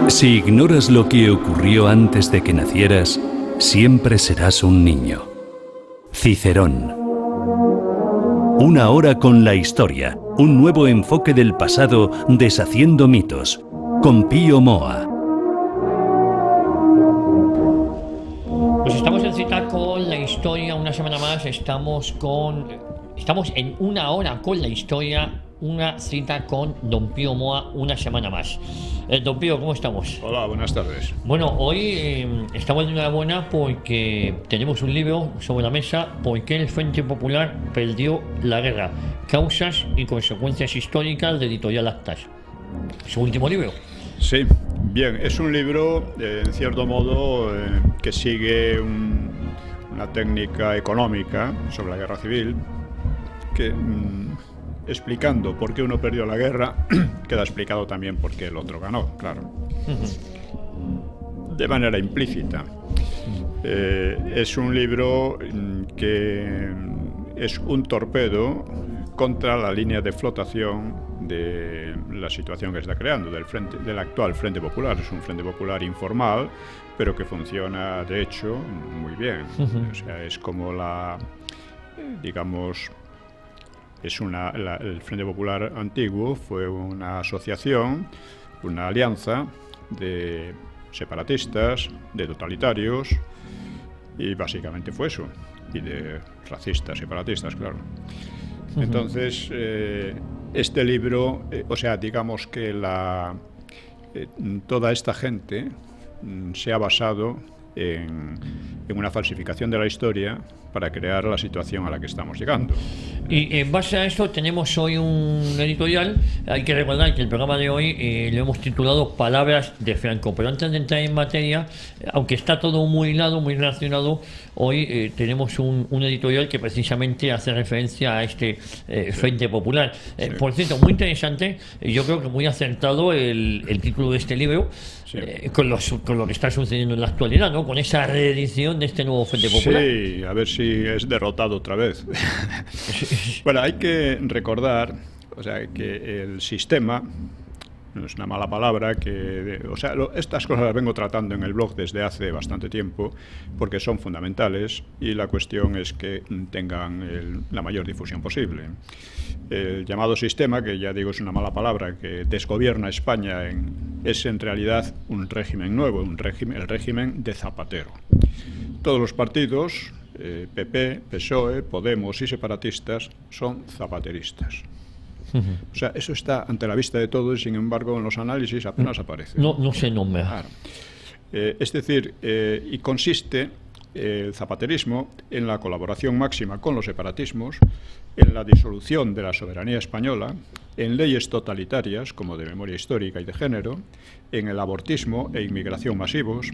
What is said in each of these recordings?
Si ignoras lo que ocurrió antes de que nacieras, siempre serás un niño. Cicerón. Una hora con la historia, un nuevo enfoque del pasado deshaciendo mitos, con Pío Moa. Pues estamos en cita con la historia una semana más, estamos en una hora con la historia, una cita con Don Pío Moa una semana más. Don Pío, ¿cómo estamos? Hola, buenas tardes. Bueno, hoy estamos de enhorabuena porque tenemos un libro sobre la mesa, ¿Por qué el Frente Popular perdió la guerra? Causas y consecuencias históricas, de Editorial Actas. ¿Su último libro? Sí, bien, es un libro, en cierto modo, que sigue una técnica económica sobre la guerra civil, que explicando por qué uno perdió la guerra, queda explicado también por qué el otro ganó, claro. De manera implícita. Es un libro que es un torpedo contra la línea de flotación de la situación que está creando, del actual Frente Popular. Es un Frente Popular informal, pero que funciona, de hecho, muy bien. O sea, es como digamos, el Frente Popular antiguo fue una asociación, una alianza de separatistas, de totalitarios, y básicamente fue eso, y de racistas, separatistas, claro. Entonces, este libro, o sea, digamos que toda esta gente se ha basado en una falsificación de la historia para crear la situación a la que estamos llegando. Y en base a esto tenemos hoy un editorial. Hay que recordar que el programa de hoy lo hemos titulado Palabras de Franco, pero antes de entrar en materia, aunque está todo muy hilado, muy relacionado, hoy tenemos un editorial que precisamente hace referencia a este Frente Popular. Sí. Por cierto, muy interesante, yo creo que muy acertado el título de este libro. Sí. Con lo que está sucediendo en la actualidad, ¿no? Con esa reedición de este nuevo Frente Popular. Sí, a ver si es derrotado otra vez. Bueno, hay que recordar, o sea, que el sistema, no es una mala palabra, estas cosas las vengo tratando en el blog desde hace bastante tiempo porque son fundamentales y la cuestión es que tengan la mayor difusión posible. El llamado sistema, que ya digo es una mala palabra, que desgobierna España, es en realidad un régimen nuevo, el régimen de Zapatero. Todos los partidos, PP, PSOE, Podemos y separatistas, son zapateristas. O sea, eso está ante la vista de todos y sin embargo en los análisis apenas aparece. No se nombra. Claro. Es decir, y consiste el zapaterismo en la colaboración máxima con los separatismos, en la disolución de la soberanía española, en leyes totalitarias como de memoria histórica y de género, en el abortismo e inmigración masivos.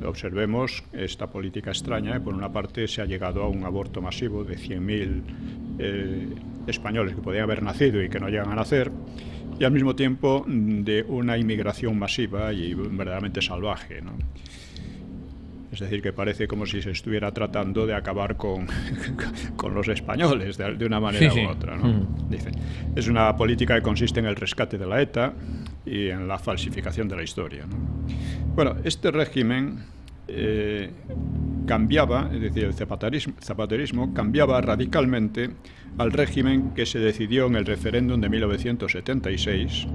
Observemos esta política extraña. Por una parte se ha llegado a un aborto masivo de 100.000 españoles que podían haber nacido y que no llegan a nacer, y al mismo tiempo de una inmigración masiva y verdaderamente salvaje, ¿no? Es decir, que parece como si se estuviera tratando de acabar con los españoles de una manera u otra, ¿no? Dice, es una política que consiste en el rescate de la ETA y en la falsificación de la historia, ¿no? Bueno, este régimen cambiaba, es decir, el zapaterismo cambiaba radicalmente al régimen que se decidió en el referéndum de 1976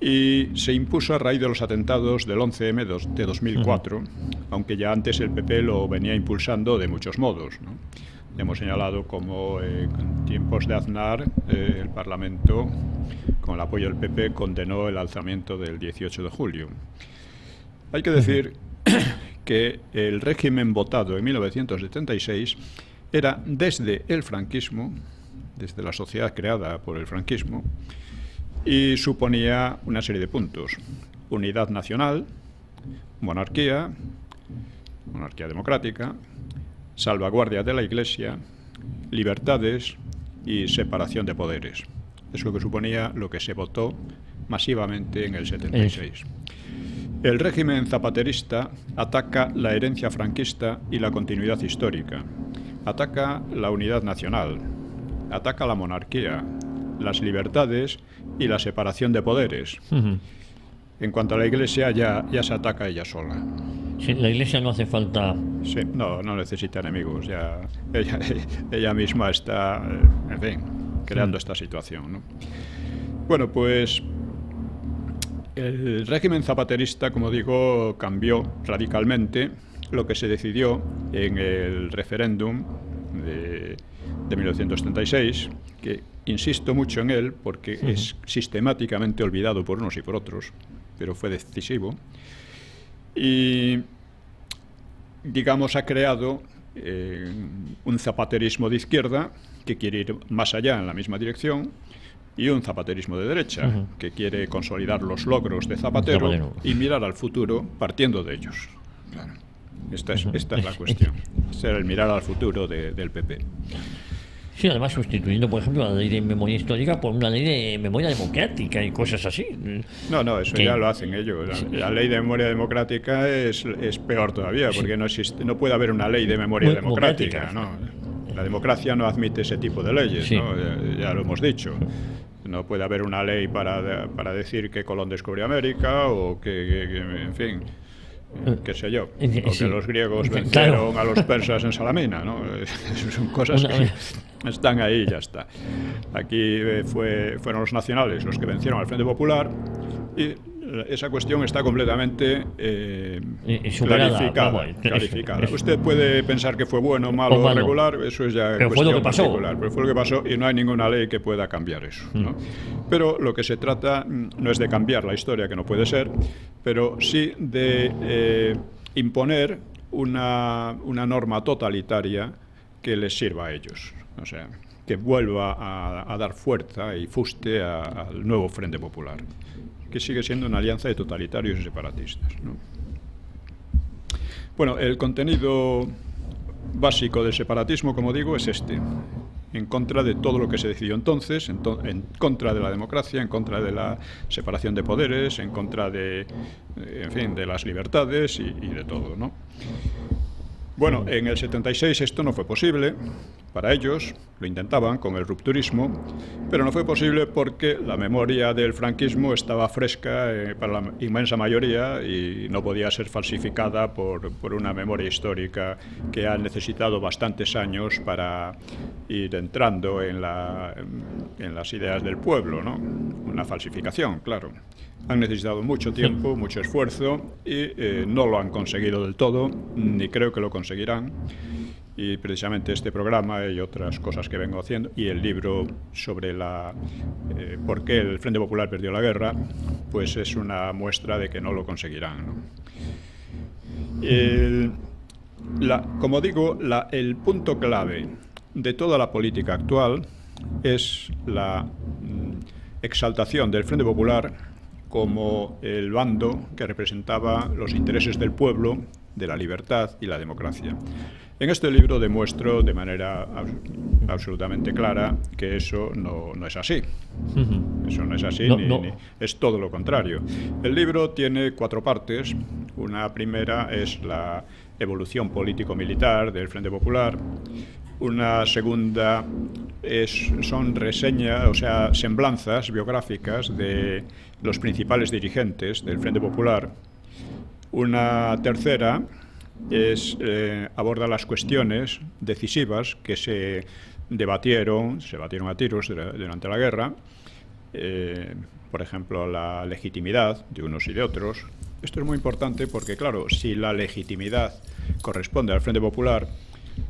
y se impuso a raíz de los atentados del 11M de 2004, aunque ya antes el PP lo venía impulsando de muchos modos, ¿no? Hemos señalado como en tiempos de Aznar el Parlamento, con el apoyo del PP, condenó el alzamiento del 18 de julio. Hay que decir que el régimen votado en 1976 era desde el franquismo, desde la sociedad creada por el franquismo, y suponía una serie de puntos: unidad nacional, monarquía democrática, salvaguardia de la Iglesia, libertades y separación de poderes. Es lo que suponía lo que se votó masivamente en el 76. El régimen zapaterista ataca la herencia franquista y la continuidad histórica, ataca la unidad nacional, ataca la monarquía, las libertades y la separación de poderes. En cuanto a la Iglesia, ya se ataca ella sola. Sí, la Iglesia no hace falta... Sí, no necesita enemigos. Ya ella misma está, en fin, creando esta situación, ¿no? Bueno, pues el régimen zapaterista, como digo, cambió radicalmente lo que se decidió en el referéndum de 1936, que insisto mucho en él porque es sistemáticamente olvidado por unos y por otros, pero fue decisivo. Y, digamos, ha creado un zapaterismo de izquierda que quiere ir más allá en la misma dirección, y un zapaterismo de derecha que quiere consolidar los logros de Zapatero y mirar al futuro partiendo de ellos. Claro. Esta es la cuestión. Ser el mirar al futuro del PP. Sí, además sustituyendo, por ejemplo, la ley de memoria histórica por una ley de memoria democrática y cosas así. No, eso ya lo hacen ellos. La ley de memoria democrática es peor todavía, porque no puede haber una ley de memoria democrática, ¿no? La democracia no admite ese tipo de leyes, sí, ¿no? Ya lo hemos dicho. No puede haber una ley para decir que Colón descubrió América o que en fin, qué sé yo, o que los griegos vencieron a los persas en Salamina, ¿no? Son cosas que están ahí y ya está. Aquí fueron los nacionales los que vencieron al Frente Popular, y esa cuestión está completamente clarificada. Usted puede pensar que fue bueno, malo o regular, eso es ya cuestión particular, pero fue lo que pasó y no hay ninguna ley que pueda cambiar eso, ¿no? Pero lo que se trata no es de cambiar la historia, que no puede ser, pero sí de imponer una norma totalitaria que les sirva a ellos, o sea, que vuelva a dar fuerza y fuste al nuevo Frente Popular, que sigue siendo una alianza de totalitarios y separatistas, ¿no? Bueno, el contenido básico del separatismo, como digo, es en contra de todo lo que se decidió entonces, en contra de la democracia, en contra de la separación de poderes, en contra de las libertades y de todo, ¿no? Bueno, en el 76 esto no fue posible para ellos, lo intentaban con el rupturismo, pero no fue posible porque la memoria del franquismo estaba fresca para la inmensa mayoría y no podía ser falsificada por una memoria histórica que ha necesitado bastantes años para ir entrando en las ideas del pueblo, ¿no? Una falsificación, claro. Han necesitado mucho tiempo, mucho esfuerzo y no lo han conseguido del todo, ni creo que lo conseguirán. Y precisamente este programa y otras cosas que vengo haciendo, y el libro sobre por qué el Frente Popular perdió la guerra, pues es una muestra de que no lo conseguirán, ¿no? Como digo, el punto clave de toda la política actual es la exaltación del Frente Popular como el bando que representaba los intereses del pueblo, de la libertad y la democracia. En este libro demuestro de manera absolutamente clara que eso no es así. Eso no es así, es todo lo contrario. El libro tiene 4 partes. Una primera es la evolución político-militar del Frente Popular. Una segunda son reseñas, o sea, semblanzas biográficas de los principales dirigentes del Frente Popular. Una tercera aborda las cuestiones decisivas que se debatieron a tiros durante la guerra, por ejemplo, la legitimidad de unos y de otros. Esto es muy importante porque, claro, si la legitimidad corresponde al Frente Popular,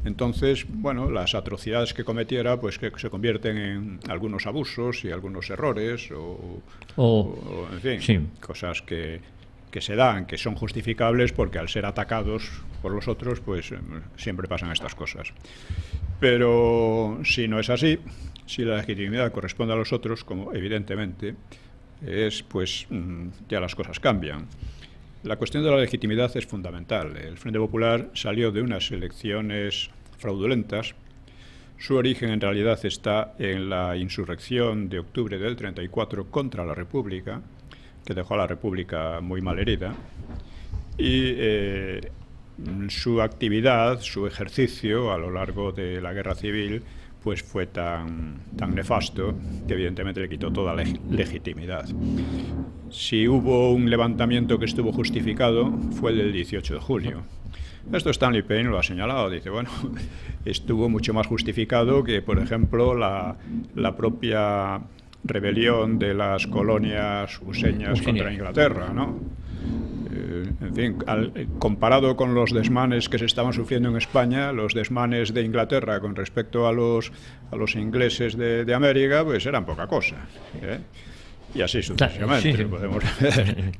entonces, bueno, las atrocidades que cometiera, pues que se convierten en algunos abusos y algunos errores o en fin, sí, cosas que se dan, que son justificables porque al ser atacados por los otros, pues siempre pasan estas cosas. Pero si no es así, si la legitimidad corresponde a los otros, como evidentemente es, pues ya las cosas cambian. La cuestión de la legitimidad es fundamental. El Frente Popular salió de unas elecciones fraudulentas. Su origen en realidad está en la insurrección de octubre del 34 contra la República, que dejó a la República muy mal herida, y su actividad, su ejercicio a lo largo de la Guerra Civil, pues fue tan nefasto que evidentemente le quitó toda legitimidad. Si hubo un levantamiento que estuvo justificado, fue el del 18 de julio. Esto Stanley Payne lo ha señalado, dice, bueno, estuvo mucho más justificado que, por ejemplo, la propia rebelión de las colonias useñas contra Inglaterra, ¿no? En fin, comparado con los desmanes que se estaban sufriendo en España, los desmanes de Inglaterra con respecto a los ingleses de América, pues eran poca cosa, ¿eh? Y así sucesivamente, sí. Podemos ver.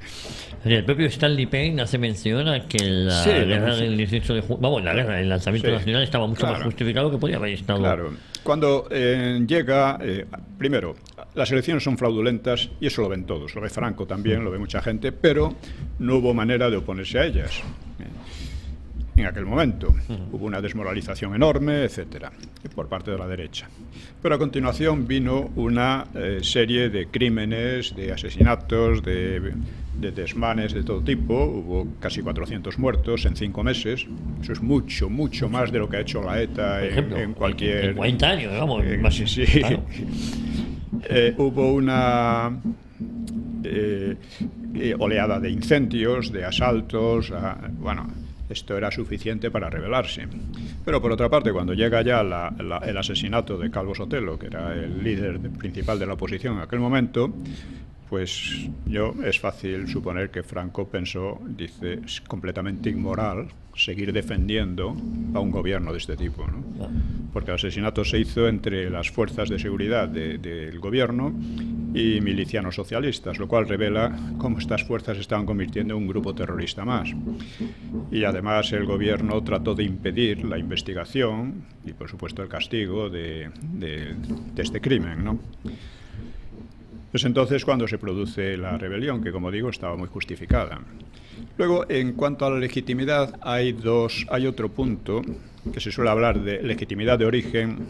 El propio Stanley Payne hace mención a que la guerra del 18 de julio, el lanzamiento nacional estaba mucho más justificado que podía haber estado. Claro. Cuando llega, primero, las elecciones son fraudulentas y eso lo ven todos, lo ve Franco también, lo ve mucha gente, pero no hubo manera de oponerse a ellas. En aquel momento hubo una desmoralización enorme, etcétera, por parte de la derecha. Pero a continuación vino una serie de crímenes, de asesinatos, de desmanes de todo tipo. Hubo casi 400 muertos en 5 meses. Eso es mucho, mucho más de lo que ha hecho la ETA en cualquier... En 40 años, digamos. Sí. Claro. Hubo una oleada de incendios, de asaltos, esto era suficiente para rebelarse. Pero por otra parte, cuando llega ya el asesinato de Calvo Sotelo, que era el líder principal de la oposición en aquel momento, pues es fácil suponer que Franco pensó, dice, es completamente inmoral seguir defendiendo a un gobierno de este tipo, ¿no? Porque el asesinato se hizo entre las fuerzas de seguridad del gobierno y milicianos socialistas, lo cual revela cómo estas fuerzas se estaban convirtiendo en un grupo terrorista más. Y además el gobierno trató de impedir la investigación y, por supuesto, el castigo de este crimen, ¿no? Es entonces cuando se produce la rebelión, que, como digo, estaba muy justificada. Luego, en cuanto a la legitimidad, hay otro punto que se suele hablar de legitimidad de origen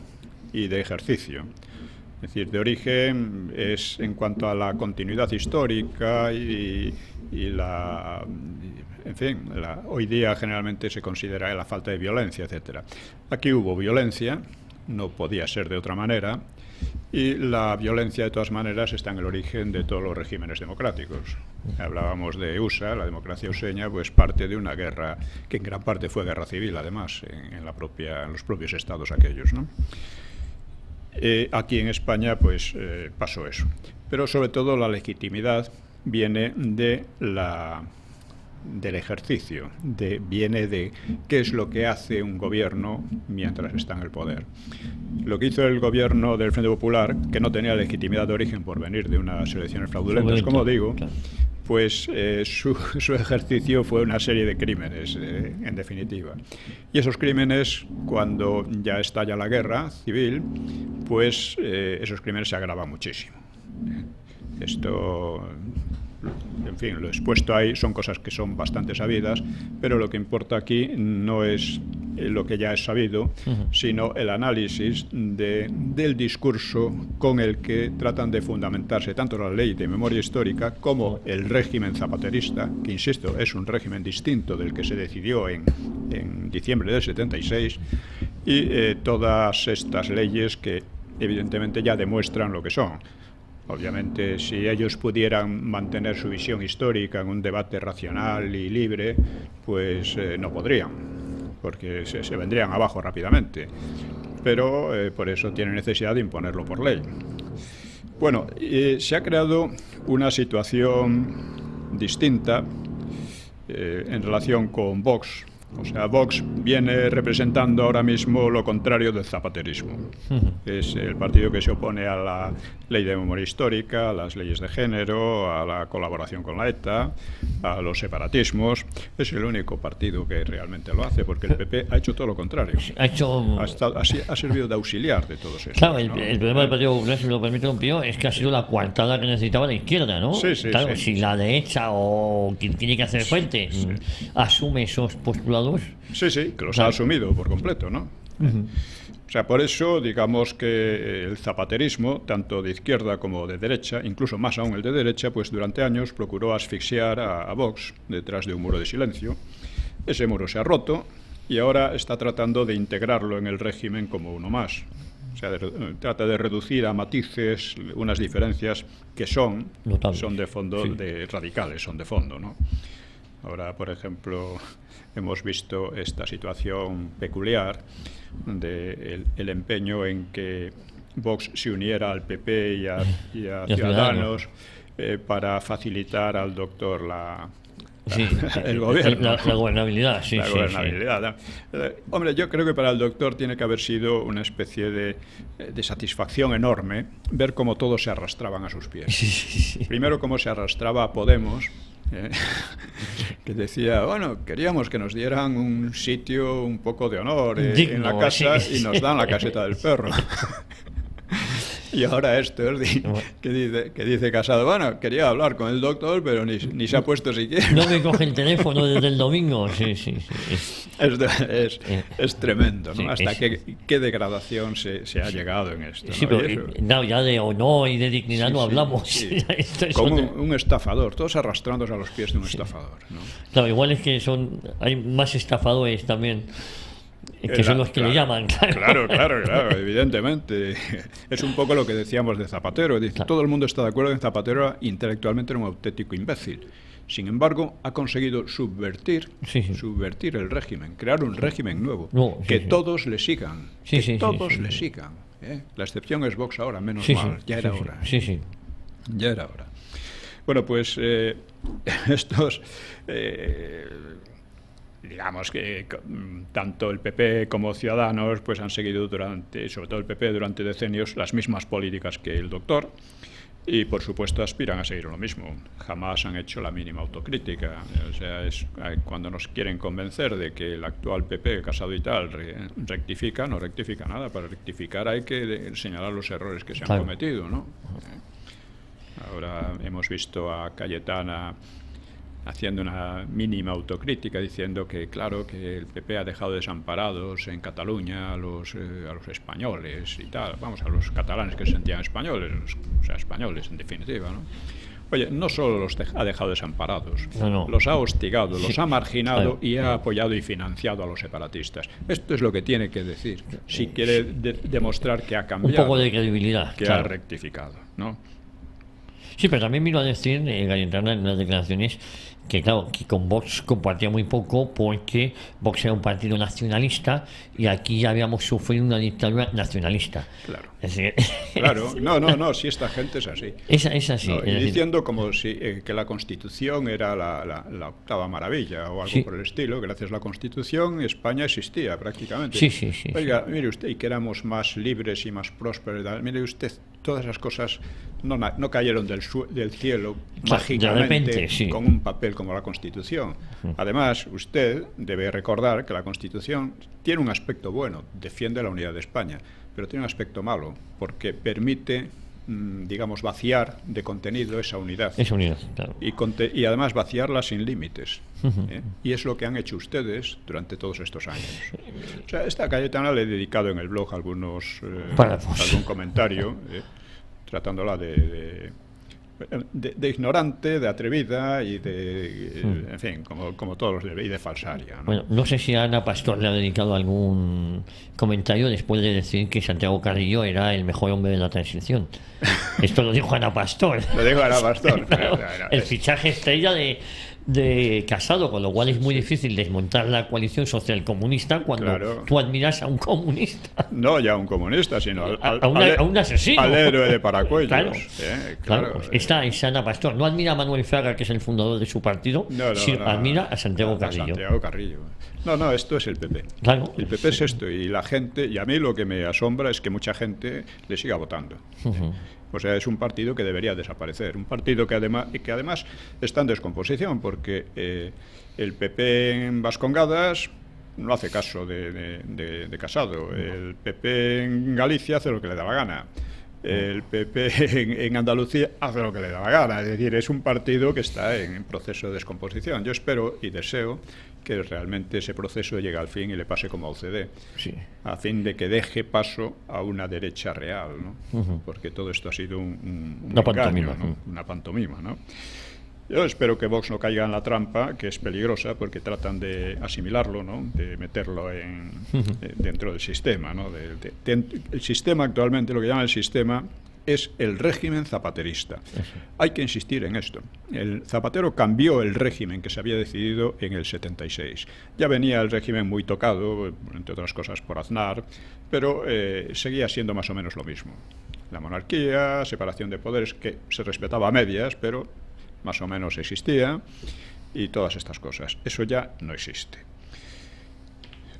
y de ejercicio. Es decir, de origen es en cuanto a la continuidad histórica y la... En fin, hoy día generalmente se considera la falta de violencia, etcétera. Aquí hubo violencia, no podía ser de otra manera, y la violencia, de todas maneras, está en el origen de todos los regímenes democráticos. Hablábamos de USA, la democracia useña, pues parte de una guerra que en gran parte fue guerra civil, además, en los propios estados aquellos, ¿no? Aquí en España, pues pasó eso. Pero sobre todo la legitimidad viene del ejercicio, viene de qué es lo que hace un gobierno mientras está en el poder. Lo que hizo el gobierno del Frente Popular, que no tenía legitimidad de origen por venir de unas elecciones fraudulentas, como digo, pues su ejercicio fue una serie de crímenes, en definitiva. Y esos crímenes, cuando ya estalla la guerra civil, pues esos crímenes se agravan muchísimo. Esto... En fin, lo expuesto ahí son cosas que son bastante sabidas, pero lo que importa aquí no es lo que ya es sabido, sino el análisis del discurso con el que tratan de fundamentarse tanto la ley de memoria histórica como el régimen zapaterista, que, insisto, es un régimen distinto del que se decidió en diciembre del 76, y todas estas leyes que evidentemente ya demuestran lo que son. Obviamente, si ellos pudieran mantener su visión histórica en un debate racional y libre, pues no podrían, porque se vendrían abajo rápidamente. Pero por eso tienen necesidad de imponerlo por ley. Bueno, se ha creado una situación distinta en relación con Vox. O sea, Vox viene representando ahora mismo lo contrario del zapaterismo. Es el partido que se opone a la ley de memoria histórica, a las leyes de género, a la colaboración con la ETA, a los separatismos. Es el único partido que realmente lo hace, porque el PP ha hecho todo lo contrario. Ha servido de auxiliar de todos esos. Claro, ¿no? El problema del Partido Popular, si me lo permite, don Pío, es que ha sido la coartada que necesitaba la izquierda, ¿no? Sí. Si la derecha o quien tiene que hacer frente asume esos postulados. Sí, que los ha asumido por completo, ¿no? O sea, por eso, digamos que el zapaterismo, tanto de izquierda como de derecha, incluso más aún el de derecha, pues durante años procuró asfixiar a Vox detrás de un muro de silencio. Ese muro se ha roto y ahora está tratando de integrarlo en el régimen como uno más. O sea, trata de reducir a matices unas diferencias que son de fondo, radicales, son de fondo, ¿no? Ahora, por ejemplo, hemos visto esta situación peculiar de el empeño en que Vox se uniera al PP y a Ciudadanos para facilitar al doctor el gobierno. La gobernabilidad, sí. La gobernabilidad. Hombre, yo creo que para el doctor tiene que haber sido una especie de satisfacción enorme ver cómo todos se arrastraban a sus pies. Sí. Primero, cómo se arrastraba a Podemos, que decía, bueno, queríamos que nos dieran un sitio un poco de honor en la casa y nos dan la caseta del perro. Y ahora estos que dice Casado, bueno, quería hablar con el doctor, pero ni se ha puesto siquiera. No me coge el teléfono desde el domingo. Sí. Es tremendo, ¿no? Hasta qué degradación se ha llegado en esto, ¿no? Sí, pero ya de honor y de dignidad no hablamos. Sí. Como un estafador, todos arrastrándose a los pies de un estafador, ¿no? Claro, igual es que hay más estafadores también. Que son los que le llaman, claro, evidentemente. Es un poco lo que decíamos de Zapatero. Dice, todo el mundo está de acuerdo en que Zapatero intelectualmente era un auténtico imbécil. Sin embargo, ha conseguido subvertir el régimen, crear un régimen nuevo, todos le sigan, todos le sigan. La excepción es Vox ahora, menos mal, ya era hora. Ya era hora. Bueno, pues estos... digamos que tanto el PP como Ciudadanos pues han seguido sobre todo el PP durante decenios, las mismas políticas que el doctor y por supuesto aspiran a seguir lo mismo. Jamás han hecho la mínima autocrítica. O sea, cuando nos quieren convencer de que el actual PP, Casado y tal, rectifica, no rectifica nada. Para rectificar hay que señalar los errores que se han cometido, ¿no? Ahora hemos visto a Cayetana haciendo una mínima autocrítica, diciendo que, claro, que el PP ha dejado desamparados en Cataluña a los españoles y tal, vamos, a los catalanes que se sentían españoles, o sea, españoles en definitiva, ¿no? Oye, no solo los ha dejado desamparados, los ha hostigado, los ha marginado y ha apoyado y financiado a los separatistas. Esto es lo que tiene que decir, si quiere demostrar que ha cambiado, un poco de credibilidad, que ha rectificado, ¿no? Sí, pero también vino a decir Cayetana en unas declaraciones que, claro, que con Vox compartía muy poco porque Vox era un partido nacionalista y aquí ya habíamos sufrido una dictadura nacionalista. Claro. Es decir, claro. No, si esta gente es así. Es así. No, y diciendo como si que la Constitución era la octava maravilla o algo por el estilo. Gracias a la Constitución España existía prácticamente. Sí. Oiga, mire usted, y que éramos más libres y más prósperos. Mire usted, todas esas cosas no cayeron del cielo mágicamente de repente, con un papel como la Constitución. Además, usted debe recordar que la Constitución tiene un aspecto bueno, defiende la unidad de España, pero tiene un aspecto malo, porque permite, digamos, vaciar de contenido esa unidad. Claro. Y además vaciarla sin límites. Y es lo que han hecho ustedes durante todos estos años. O sea, esta Cayetana le he dedicado en el blog algún comentario, tratándola de ignorante, de atrevida y en fin, como todos los y de falsaria, ¿no? Bueno, no sé si a Ana Pastor le ha dedicado algún comentario después de decir que Santiago Carrillo era el mejor hombre de la transición. Esto lo dijo Ana Pastor. Lo dijo Ana Pastor. El fichaje estrella de Casado, con lo cual es muy difícil desmontar la coalición social comunista cuando tú admiras a un comunista. No ya a un comunista, sino a un asesino. Al héroe de Paracuellos. Claro. Esta es Ana Pastor. No admira a Manuel Fraga, que es el fundador de su partido, sino admira a Santiago Carrillo. No, esto es el PP. Claro. El PP es esto, y la gente, y a mí lo que me asombra es que mucha gente le siga votando. O sea, es un partido que debería desaparecer, un partido que además está en descomposición, porque el PP en Vascongadas no hace caso de Casado, el PP en Galicia hace lo que le da la gana, el PP en Andalucía hace lo que le da la gana, es decir, es un partido que está en proceso de descomposición. Yo espero y deseo que realmente ese proceso llegue al fin y le pase como a UCD, a fin de que deje paso a una derecha real, ¿no? Porque todo esto ha sido un engaño, pantomima, ¿no? Una pantomima, ¿no? Yo espero que Vox no caiga en la trampa, que es peligrosa, porque tratan de asimilarlo, ¿no? De meterlo dentro del sistema, ¿no? El sistema actualmente, lo que llaman el sistema, es el régimen zapaterista. Hay que insistir en esto. El Zapatero cambió el régimen que se había decidido en el 76. Ya venía el régimen muy tocado, entre otras cosas por Aznar, pero seguía siendo más o menos lo mismo. La monarquía, separación de poderes, que se respetaba a medias, pero más o menos existía, y todas estas cosas. Eso ya no existe.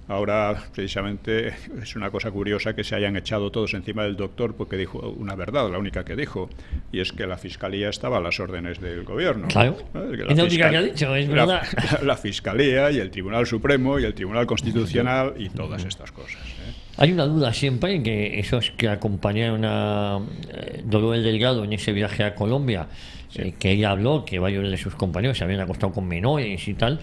Ahora, precisamente, es una cosa curiosa que se hayan echado todos encima del doctor porque dijo una verdad, la única que dijo, y es que la Fiscalía estaba a las órdenes del gobierno. Claro, es la única que ha dicho, es verdad. La Fiscalía y el Tribunal Supremo y el Tribunal Constitucional y todas estas cosas. Hay una duda siempre en que esos que acompañaron a Dolores Delgado en ese viaje a Colombia, que ella habló que varios de sus compañeros se habían acostado con menores y tal,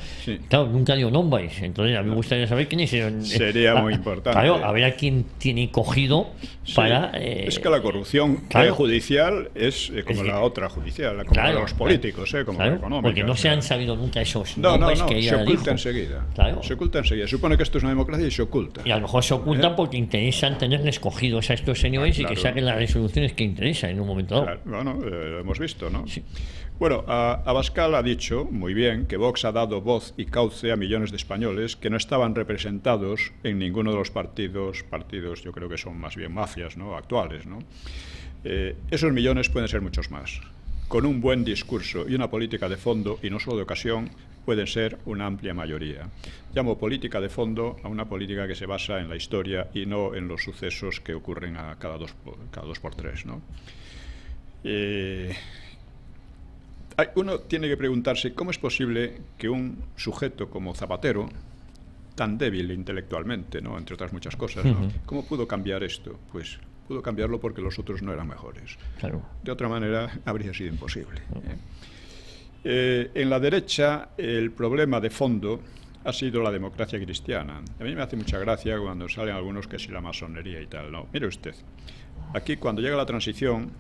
claro, nunca dio nombres, entonces a mí me gustaría saber quiénes eran. Sería muy importante. Claro, a ver a quién tiene cogido para... es que la corrupción judicial es como la otra judicial, como los políticos, como la económica. Porque no se han sabido nunca esos nombres que ella se oculta dijo. Enseguida. Claro. Se oculta enseguida. Se supone que esto es una democracia y se oculta. Y a lo mejor se ocultan porque interesan tenerles cogidos a estos señores y que saquen las resoluciones que interesan en un momento dado. Claro. Bueno, lo hemos visto, ¿no? Sí. Bueno, Abascal ha dicho muy bien que Vox ha dado voz y cauce a millones de españoles que no estaban representados en ninguno de los partidos yo creo que son más bien mafias, ¿no? Actuales, ¿no? Esos millones pueden ser muchos más. Con un buen discurso y una política de fondo, y no solo de ocasión, pueden ser una amplia mayoría. Llamo política de fondo a una política que se basa en la historia y no en los sucesos que ocurren a cada dos por tres, ¿no? Uno tiene que preguntarse cómo es posible que un sujeto como Zapatero, tan débil intelectualmente, ¿no? Entre otras muchas cosas, ¿no? ¿Cómo pudo cambiar esto? Pues pudo cambiarlo porque los otros no eran mejores. Claro. De otra manera habría sido imposible. En la derecha el problema de fondo ha sido la democracia cristiana. A mí me hace mucha gracia cuando salen algunos que si la masonería y tal. No, mire usted, aquí cuando llega la transición,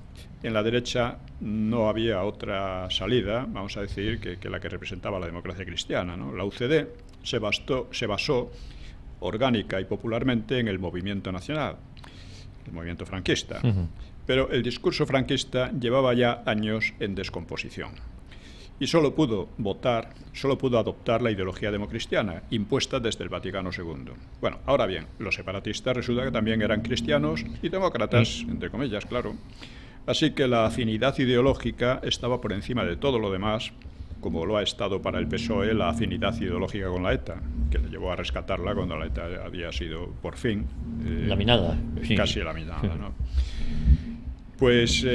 en la derecha no había otra salida, vamos a decir, que la que representaba la democracia cristiana, ¿no? La UCD se basó orgánica y popularmente en el movimiento nacional, el movimiento franquista. Pero el discurso franquista llevaba ya años en descomposición. Y solo pudo adoptar la ideología democristiana, impuesta desde el Vaticano II. Bueno, ahora bien, los separatistas resulta que también eran cristianos y demócratas, entre comillas, claro. Así que la afinidad ideológica estaba por encima de todo lo demás, como lo ha estado para el PSOE la afinidad ideológica con la ETA, que le llevó a rescatarla cuando la ETA había sido, por fin... laminada. Casi laminada, ¿no? Pues...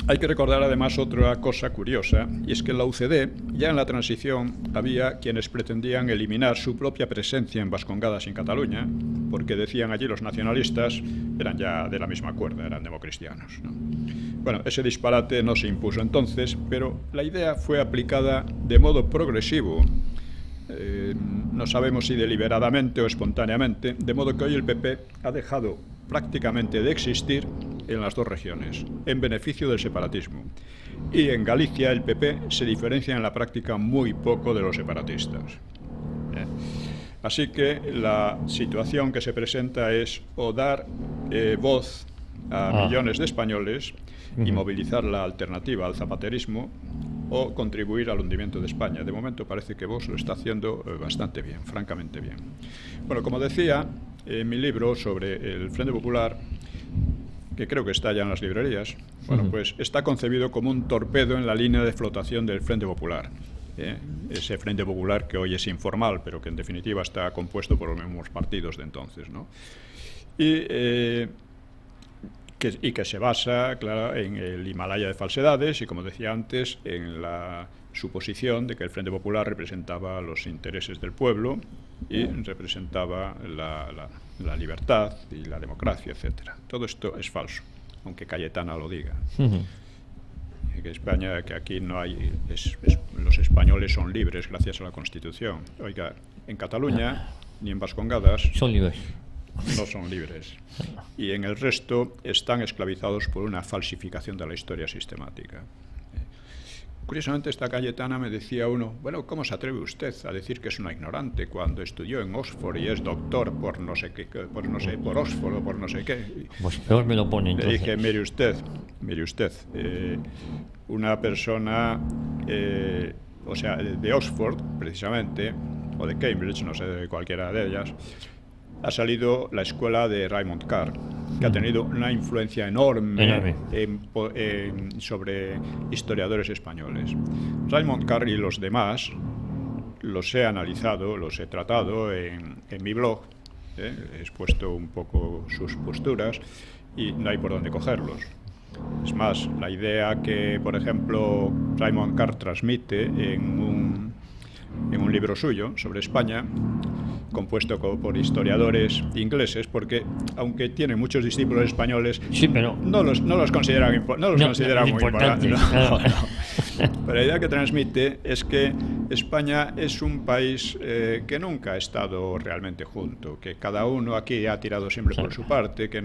hay que recordar además otra cosa curiosa, y es que en la UCD, ya en la transición, había quienes pretendían eliminar su propia presencia en Vascongadas y en Cataluña, porque decían allí los nacionalistas eran ya de la misma cuerda, eran democristianos, ¿no? Bueno, ese disparate no se impuso entonces, pero la idea fue aplicada de modo progresivo, no sabemos si deliberadamente o espontáneamente, de modo que hoy el PP ha dejado prácticamente de existir en las dos regiones, en beneficio del separatismo. Y en Galicia el PP se diferencia en la práctica muy poco de los separatistas. Así que la situación que se presenta es o dar voz a millones de españoles y movilizar la alternativa al zapaterismo, o contribuir al hundimiento de España. De momento parece que Vox lo está haciendo bastante bien, francamente bien. Bueno, como decía, en mi libro sobre el Frente Popular, que creo que está ya en las librerías, bueno, pues está concebido como un torpedo en la línea de flotación del Frente Popular. Ese Frente Popular que hoy es informal, pero que en definitiva está compuesto por los mismos partidos de entonces, ¿no? Y que se basa, claro, en el Himalaya de falsedades y, como decía antes, en la suposición de que el Frente Popular representaba los intereses del pueblo y representaba la libertad y la democracia, etcétera. Todo esto es falso, aunque Cayetana lo diga. Que España, que aquí no hay... los españoles son libres gracias a la Constitución. Oiga, en Cataluña ni en Vascongadas... Son libres. No son libres. Y en el resto están esclavizados por una falsificación de la historia sistemática. Curiosamente, esta Cayetana me decía uno, bueno, ¿cómo se atreve usted a decir que es una ignorante cuando estudió en Oxford y es doctor por no sé qué, por Oxford o por no sé qué? Pues peor me lo pone, entonces. Le dije, mire usted, una persona, o sea, de Oxford, precisamente, o de Cambridge, no sé, de cualquiera de ellas, ha salido la escuela de Raymond Carr, que ha tenido una influencia enorme sobre historiadores españoles. Raymond Carr y los demás los he analizado, los he tratado en mi blog, he expuesto un poco sus posturas y no hay por dónde cogerlos. Es más, la idea que, por ejemplo, Raymond Carr transmite en un libro suyo sobre España, compuesto por historiadores ingleses, porque aunque tiene muchos discípulos españoles, sí, pero no los consideran muy importantes. No. Pero la idea que transmite es que España es un país que nunca ha estado realmente junto, que cada uno aquí ha tirado siempre por su parte, que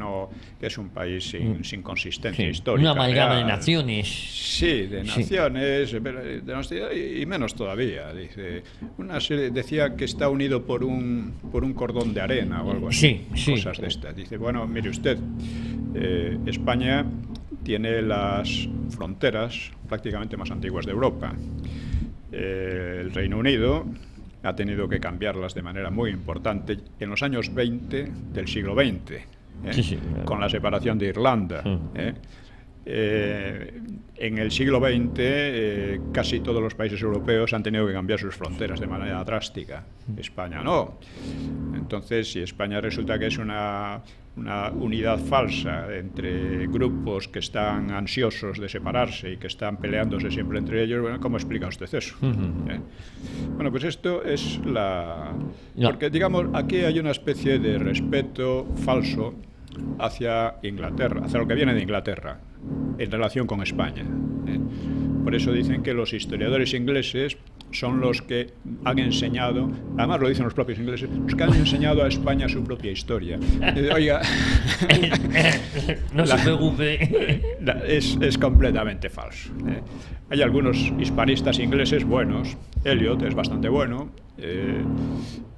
es un país sin consistencia histórica. Una amalgama real. De naciones. Sí, de naciones, y menos todavía. Decía que está unido por un cordón de arena o algo así, cosas de estas. Dice, bueno, mire usted, España tiene las fronteras prácticamente más antiguas de Europa. El Reino Unido ha tenido que cambiarlas de manera muy importante en los años 20 del siglo XX, con la separación de Irlanda. En el siglo XX casi todos los países europeos han tenido que cambiar sus fronteras de manera drástica. España no. Entonces, si España resulta que es una unidad falsa entre grupos que están ansiosos de separarse y que están peleándose siempre entre ellos, bueno, ¿cómo explica usted eso? Bueno, pues esto es porque, digamos, aquí hay una especie de respeto falso hacia Inglaterra, hacia lo que viene de Inglaterra, en relación con España. Por eso dicen que los historiadores ingleses son los que han enseñado, además lo dicen los propios ingleses, los que han enseñado a España su propia historia. Oiga, no se preocupe. Es completamente falso. Hay algunos hispanistas ingleses buenos, Eliot es bastante bueno,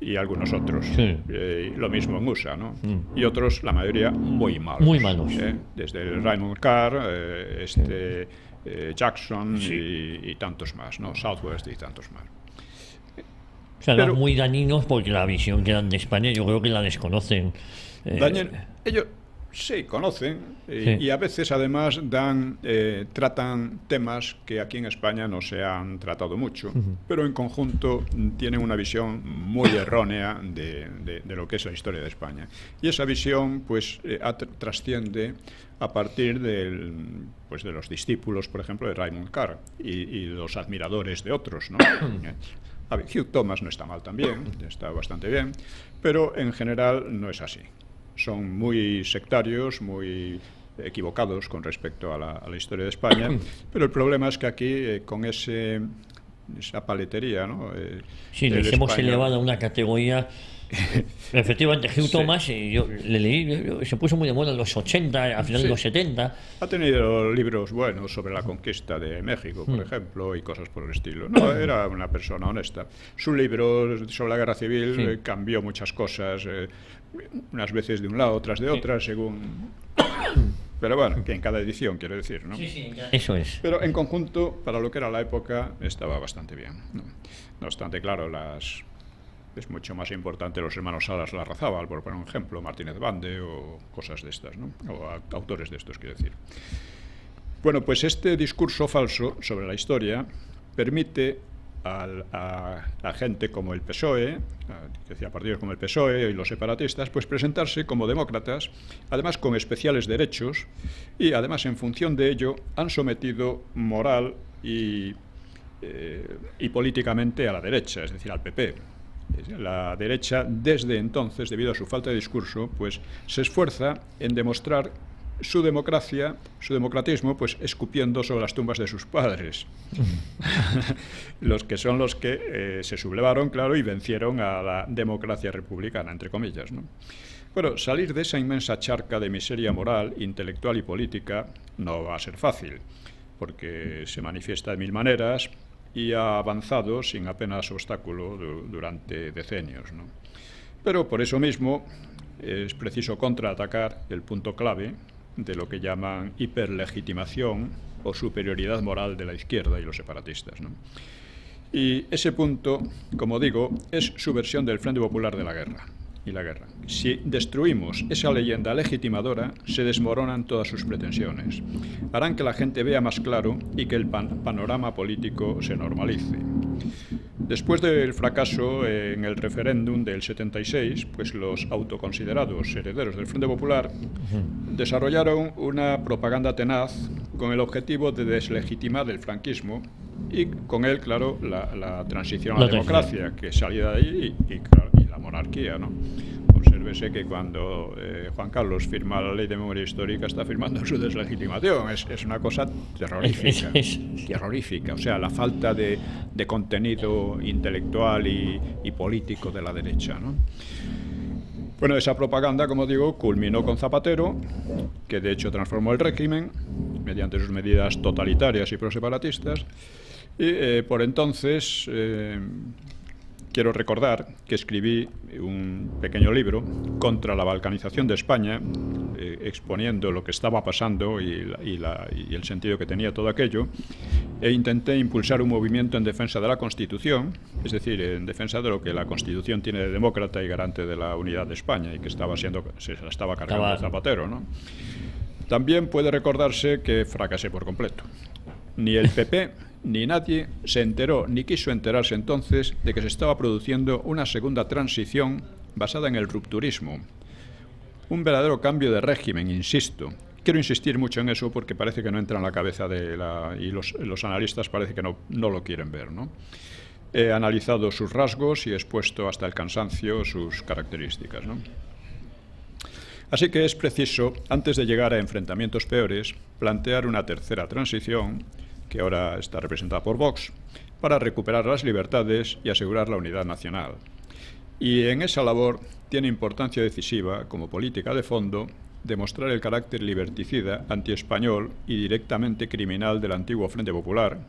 y algunos otros. Lo mismo en USA, ¿no? Y otros, la mayoría, muy malos. Muy malos. Desde el Raymond Carr, Jackson y tantos más, ¿no? Southwest y tantos más. O sea, pero, muy dañinos porque la visión que dan de España yo creo que la desconocen. Ellos sí conocen y a veces además tratan temas que aquí en España no se han tratado mucho, pero en conjunto tienen una visión muy errónea de lo que es la historia de España. Y esa visión pues trasciende a partir de los discípulos, por ejemplo, de Raymond Carr y los admiradores de otros, ¿no? A ver, Hugh Thomas no está mal también, está bastante bien, pero en general no es así. Son muy sectarios, muy equivocados con respecto a la historia de España, pero el problema es que aquí, con esa paletería, ¿no? Sí, les hemos elevado a una categoría. Efectivamente, Hugh Thomas, yo le leí, se puso muy de moda en los 80, a final de los 70. Ha tenido libros buenos sobre la conquista de México, por ejemplo, y cosas por el estilo. No, era una persona honesta. Su libro sobre la guerra civil cambió muchas cosas, unas veces de un lado, otras de otras, según... Pero bueno, que en cada edición, quiero decir, ¿no? Sí, eso es. Pero en conjunto, para lo que era la época, estaba bastante bien, ¿no? No obstante, claro, es mucho más importante los hermanos Salas Larrazábal, por poner un ejemplo, Martínez Bande o cosas de estas, ¿no? O autores de estos, quiero decir. Bueno, pues este discurso falso sobre la historia permite a gente como el PSOE, a partidos como el PSOE y los separatistas, pues presentarse como demócratas, además con especiales derechos, y además en función de ello han sometido moral y políticamente a la derecha, es decir, al PP. La derecha, desde entonces, debido a su falta de discurso, pues se esfuerza en demostrar su democracia, su democratismo, pues escupiendo sobre las tumbas de sus padres. Los que se sublevaron, claro, y vencieron a la democracia republicana, entre comillas, ¿no? Bueno, salir de esa inmensa charca de miseria moral, intelectual y política no va a ser fácil. porque se manifiesta de mil maneras y ha avanzado sin apenas obstáculo durante decenios, ¿no? Pero por eso mismo es preciso contraatacar el punto clave de lo que llaman hiperlegitimación o superioridad moral de la izquierda y los separatistas, ¿no? Y ese punto, como digo, es su versión del Frente Popular de la guerra. Si destruimos esa leyenda legitimadora, se desmoronan todas sus pretensiones. Harán que la gente vea más claro y que el panorama político se normalice. Después del fracaso en el referéndum del 76, pues los autoconsiderados herederos del Frente Popular desarrollaron una propaganda tenaz con el objetivo de deslegitimar el franquismo y con él, claro, la transición a la democracia que salía de ahí y la monarquía, ¿no? Obsérvese que cuando Juan Carlos firma la Ley de Memoria Histórica está firmando su deslegitimación. Es una cosa terrorífica. Terrorífica. O sea, la falta de contenido intelectual y político de la derecha, ¿no? Bueno, esa propaganda, como digo, culminó con Zapatero, que de hecho transformó el régimen mediante sus medidas totalitarias y proseparatistas. Y por entonces quiero recordar que escribí un pequeño libro contra la balcanización de España, exponiendo lo que estaba pasando y el sentido que tenía todo aquello, e intenté impulsar un movimiento en defensa de la Constitución, es decir, en defensa de lo que la Constitución tiene de demócrata y garante de la unidad de España, y que se la estaba cargando Zapatero, ¿no? También puede recordarse que fracasé por completo. Ni el PP ni nadie se enteró ni quiso enterarse entonces de que se estaba produciendo una segunda transición basada en el rupturismo. Un verdadero cambio de régimen, insisto. Quiero insistir mucho en eso porque parece que no entra en la cabeza y los analistas parece que no lo quieren ver, ¿no? He analizado sus rasgos y he expuesto hasta el cansancio sus características, ¿no? Así que es preciso, antes de llegar a enfrentamientos peores, plantear una tercera transición, que ahora está representada por Vox, para recuperar las libertades y asegurar la unidad nacional. Y en esa labor tiene importancia decisiva, como política de fondo, demostrar el carácter liberticida, antiespañol y directamente criminal del antiguo Frente Popular,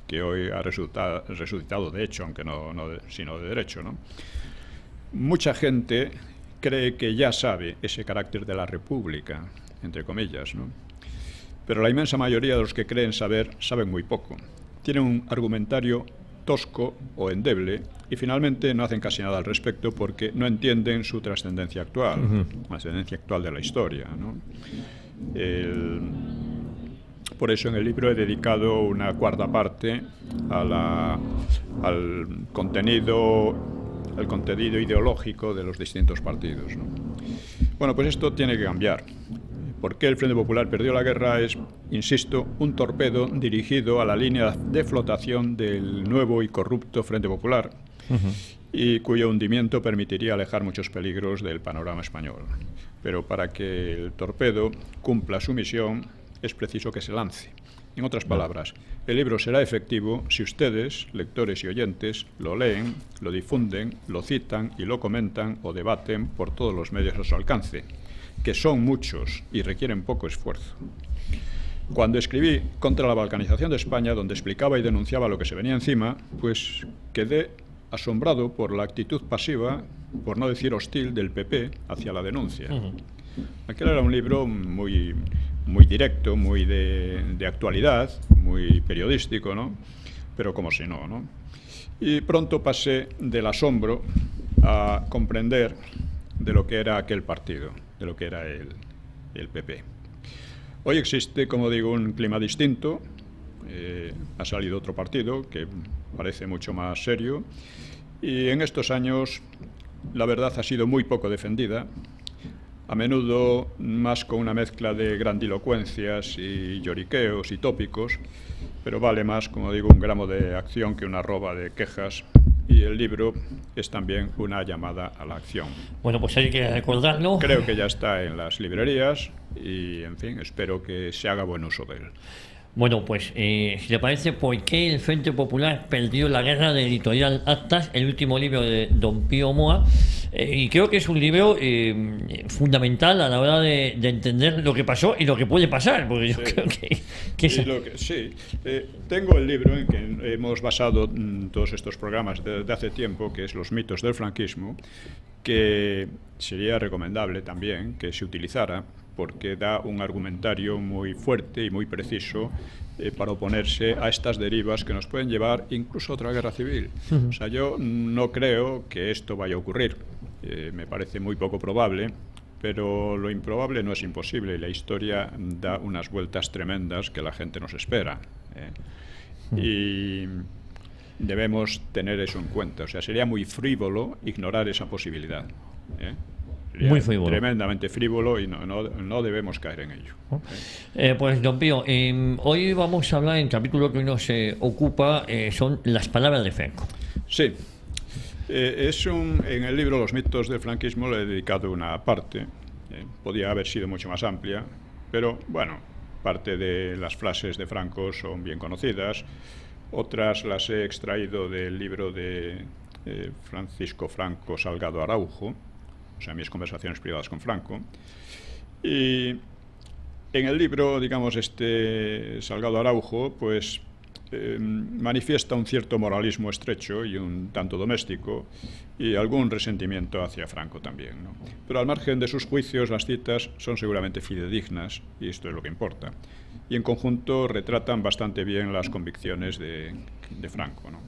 que hoy ha resucitado de hecho, aunque no sino de derecho, ¿no? Mucha gente cree que ya sabe ese carácter de la República, entre comillas, ¿no? Pero la inmensa mayoría de los que creen saber, saben muy poco. Tienen un argumentario tosco o endeble y finalmente no hacen casi nada al respecto porque no entienden su trascendencia actual, la trascendencia actual de la historia, ¿no? Por eso en el libro he dedicado una cuarta parte al contenido ideológico de los distintos partidos, ¿no? Bueno, pues esto tiene que cambiar. ¿Por qué el Frente Popular perdió la guerra? Es, insisto, un torpedo dirigido a la línea de flotación del nuevo y corrupto Frente Popular, y cuyo hundimiento permitiría alejar muchos peligros del panorama español. Pero para que el torpedo cumpla su misión es preciso que se lance. En otras palabras, el libro será efectivo si ustedes, lectores y oyentes, lo leen, lo difunden, lo citan y lo comentan o debaten por todos los medios a su alcance, que son muchos y requieren poco esfuerzo. Cuando escribí contra la balcanización de España, donde explicaba y denunciaba lo que se venía encima, pues quedé asombrado por la actitud pasiva, por no decir hostil, del PP hacia la denuncia. Aquel era un libro muy directo, muy de actualidad, muy periodístico, ¿no? Pero como si no. Y pronto pasé del asombro a comprender de lo que era aquel partido, de lo que era el PP. Hoy existe, como digo, un clima distinto. Ha salido otro partido que parece mucho más serio y en estos años la verdad ha sido muy poco defendida, a menudo más con una mezcla de grandilocuencias y lloriqueos y tópicos, pero vale más, como digo, un gramo de acción que una arroba de quejas. Y el libro es también una llamada a la acción. Bueno, pues hay que recordarlo. Creo que ya está en las librerías y, en fin, espero que se haga buen uso de él. Bueno, pues si le parece, ¿por qué el Frente Popular perdió la guerra? De Editorial Actas, el último libro de don Pío Moa, y creo que es un libro fundamental a la hora de entender lo que pasó y lo que puede pasar, porque yo creo que Sí, tengo el libro en que hemos basado todos estos programas desde hace tiempo, que es Los mitos del franquismo, que sería recomendable también que se utilizara, porque da un argumentario muy fuerte y muy preciso para oponerse a estas derivas que nos pueden llevar incluso a otra guerra civil. O sea, yo no creo que esto vaya a ocurrir. Me parece muy poco probable, pero lo improbable no es imposible y la historia da unas vueltas tremendas que la gente nos espera. Y debemos tener eso en cuenta. O sea, sería muy frívolo ignorar esa posibilidad. Muy frívolo. Tremendamente frívolo y no debemos caer en ello. Pues, don Pío, hoy vamos a hablar, en el capítulo que hoy nos ocupa, son las palabras de Franco. Sí. En el libro Los mitos del franquismo le he dedicado una parte. Podía haber sido mucho más amplia, pero bueno, parte de las frases de Franco son bien conocidas. Otras las he extraído del libro de Francisco Franco Salgado Araujo, o sea, mis conversaciones privadas con Franco. Y en el libro, digamos, Salgado Araujo, pues manifiesta un cierto moralismo estrecho y un tanto doméstico y algún resentimiento hacia Franco también, ¿no? Pero al margen de sus juicios, las citas son seguramente fidedignas y esto es lo que importa. Y en conjunto retratan bastante bien las convicciones de Franco, ¿no?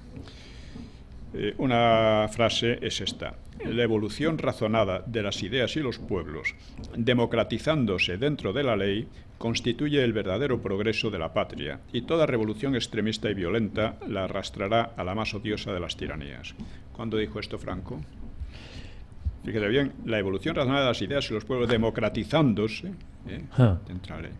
Una frase es esta: la evolución razonada de las ideas y los pueblos, democratizándose dentro de la ley, constituye el verdadero progreso de la patria, y toda revolución extremista y violenta la arrastrará a la más odiosa de las tiranías. ¿Cuándo dijo esto Franco? Fíjate bien, la evolución razonada de las ideas y los pueblos, democratizándose dentro de la ley.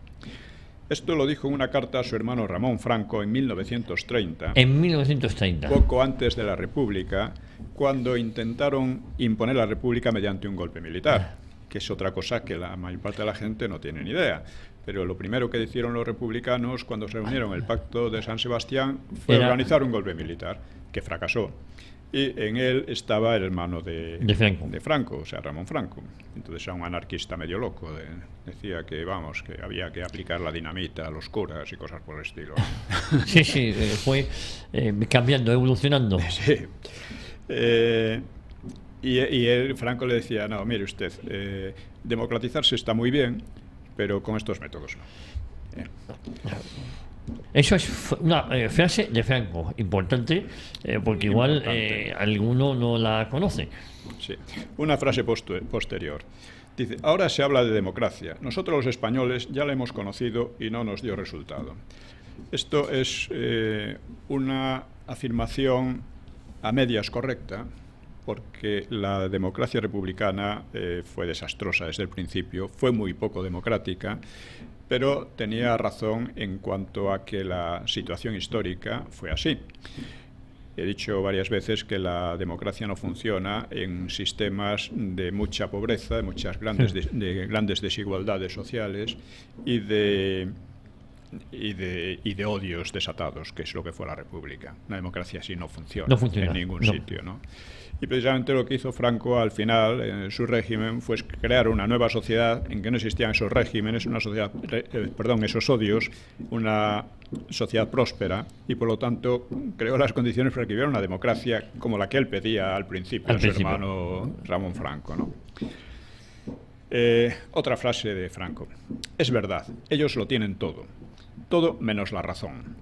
Esto lo dijo en una carta a su hermano Ramón Franco en 1930. En 1930. Poco antes de la República, cuando intentaron imponer la República mediante un golpe militar, que es otra cosa que la mayor parte de la gente no tiene ni idea. Pero lo primero que hicieron los republicanos cuando se reunieron en el Pacto de San Sebastián fue organizar un golpe militar, que fracasó. Y en él estaba el hermano de Franco, o sea, Ramón Franco. Entonces era un anarquista medio loco. Decía que, vamos, que había que aplicar la dinamita a los curas y cosas por el estilo. Sí, fue cambiando, evolucionando. Sí. Y Franco le decía, no, mire usted, democratizarse está muy bien, pero con estos métodos no. Eso es una frase de Franco, importante, porque igual alguno no la conoce. Sí, una frase posterior. Dice, ahora se habla de democracia. Nosotros los españoles ya la hemos conocido y no nos dio resultado. Esto es una afirmación a medias correcta, porque la democracia republicana fue desastrosa desde el principio, fue muy poco democrática, pero tenía razón en cuanto a que la situación histórica fue así. He dicho varias veces que la democracia no funciona en sistemas de mucha pobreza, de muchas grandes desigualdades sociales y de odios desatados, que es lo que fue la República. Una democracia así no funciona en ningún sitio, ¿no? Y precisamente lo que hizo Franco al final, en su régimen, fue crear una nueva sociedad en que no existían esos regímenes, esos odios, una sociedad próspera, y por lo tanto creó las condiciones para que hubiera una democracia como la que él pedía al principio, su hermano Ramón Franco, ¿no? Otra frase de Franco: es verdad, ellos lo tienen todo menos la razón.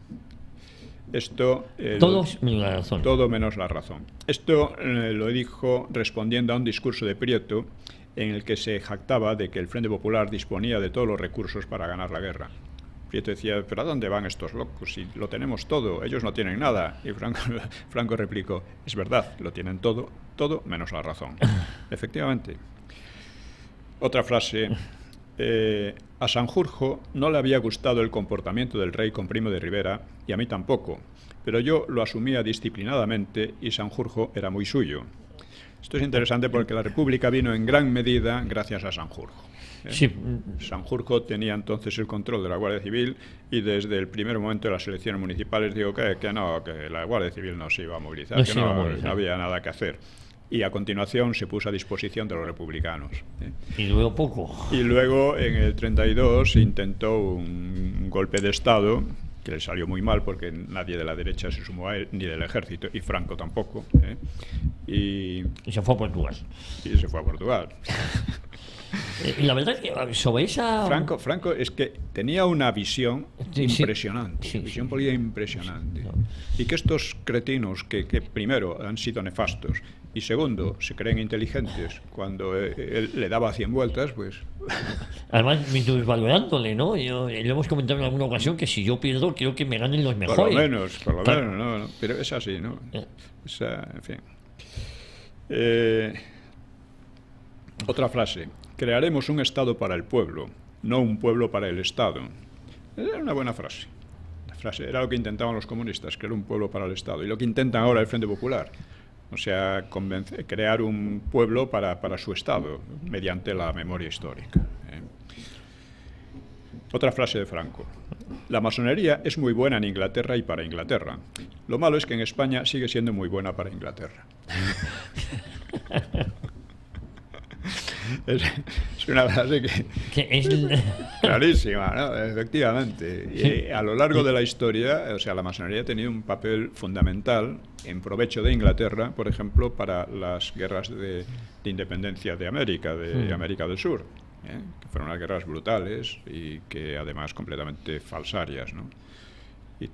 Todo menos la razón. Esto lo dijo respondiendo a un discurso de Prieto en el que se jactaba de que el Frente Popular disponía de todos los recursos para ganar la guerra. Prieto decía, ¿pero a dónde van estos locos? Si lo tenemos todo, ellos no tienen nada. Y Franco replicó, es verdad, lo tienen todo menos la razón. Efectivamente. Otra frase. A Sanjurjo no le había gustado el comportamiento del rey con Primo de Rivera, y a mí tampoco, pero yo lo asumía disciplinadamente y Sanjurjo era muy suyo. Esto es interesante porque la República vino en gran medida gracias a Sanjurjo. Sí. Sanjurjo tenía entonces el control de la Guardia Civil y desde el primer momento de las elecciones municipales dijo que la Guardia Civil no se iba a movilizar, no había nada que hacer. y a continuación se puso a disposición de los republicanos. Y luego poco. Y luego, en el 32, intentó un golpe de Estado, que le salió muy mal porque nadie de la derecha se sumó a él, ni del ejército, y Franco tampoco. Y se fue a Portugal. Y se fue a Portugal. Y la verdad es que sobre esa... Franco es que tenía una visión impresionante, sí, visión sí. política impresionante. No. Y que estos cretinos, que primero han sido nefastos, y segundo, se creen inteligentes, cuando él le daba 100 vueltas, pues... Además, valorándole, ¿no? Lo hemos comentado en alguna ocasión que si yo pierdo, quiero que me ganen los mejores. Por lo menos, Claro. no. Pero es así, ¿no? En fin. Otra frase. Crearemos un Estado para el pueblo, no un pueblo para el Estado. Era una buena frase. La frase era lo que intentaban los comunistas, crear un pueblo para el Estado. Y lo que intentan ahora el Frente Popular. O sea, crear un pueblo para su Estado, mediante la memoria histórica. Otra frase de Franco. La masonería es muy buena en Inglaterra y para Inglaterra. Lo malo es que en España sigue siendo muy buena para Inglaterra. Es una frase Que es... clarísima, ¿no? Efectivamente. Y a lo largo de la historia, o sea, la masonería ha tenido un papel fundamental en provecho de Inglaterra, por ejemplo, para las guerras de independencia de América, de América del Sur, que fueron unas guerras brutales y que además completamente falsarias, ¿no?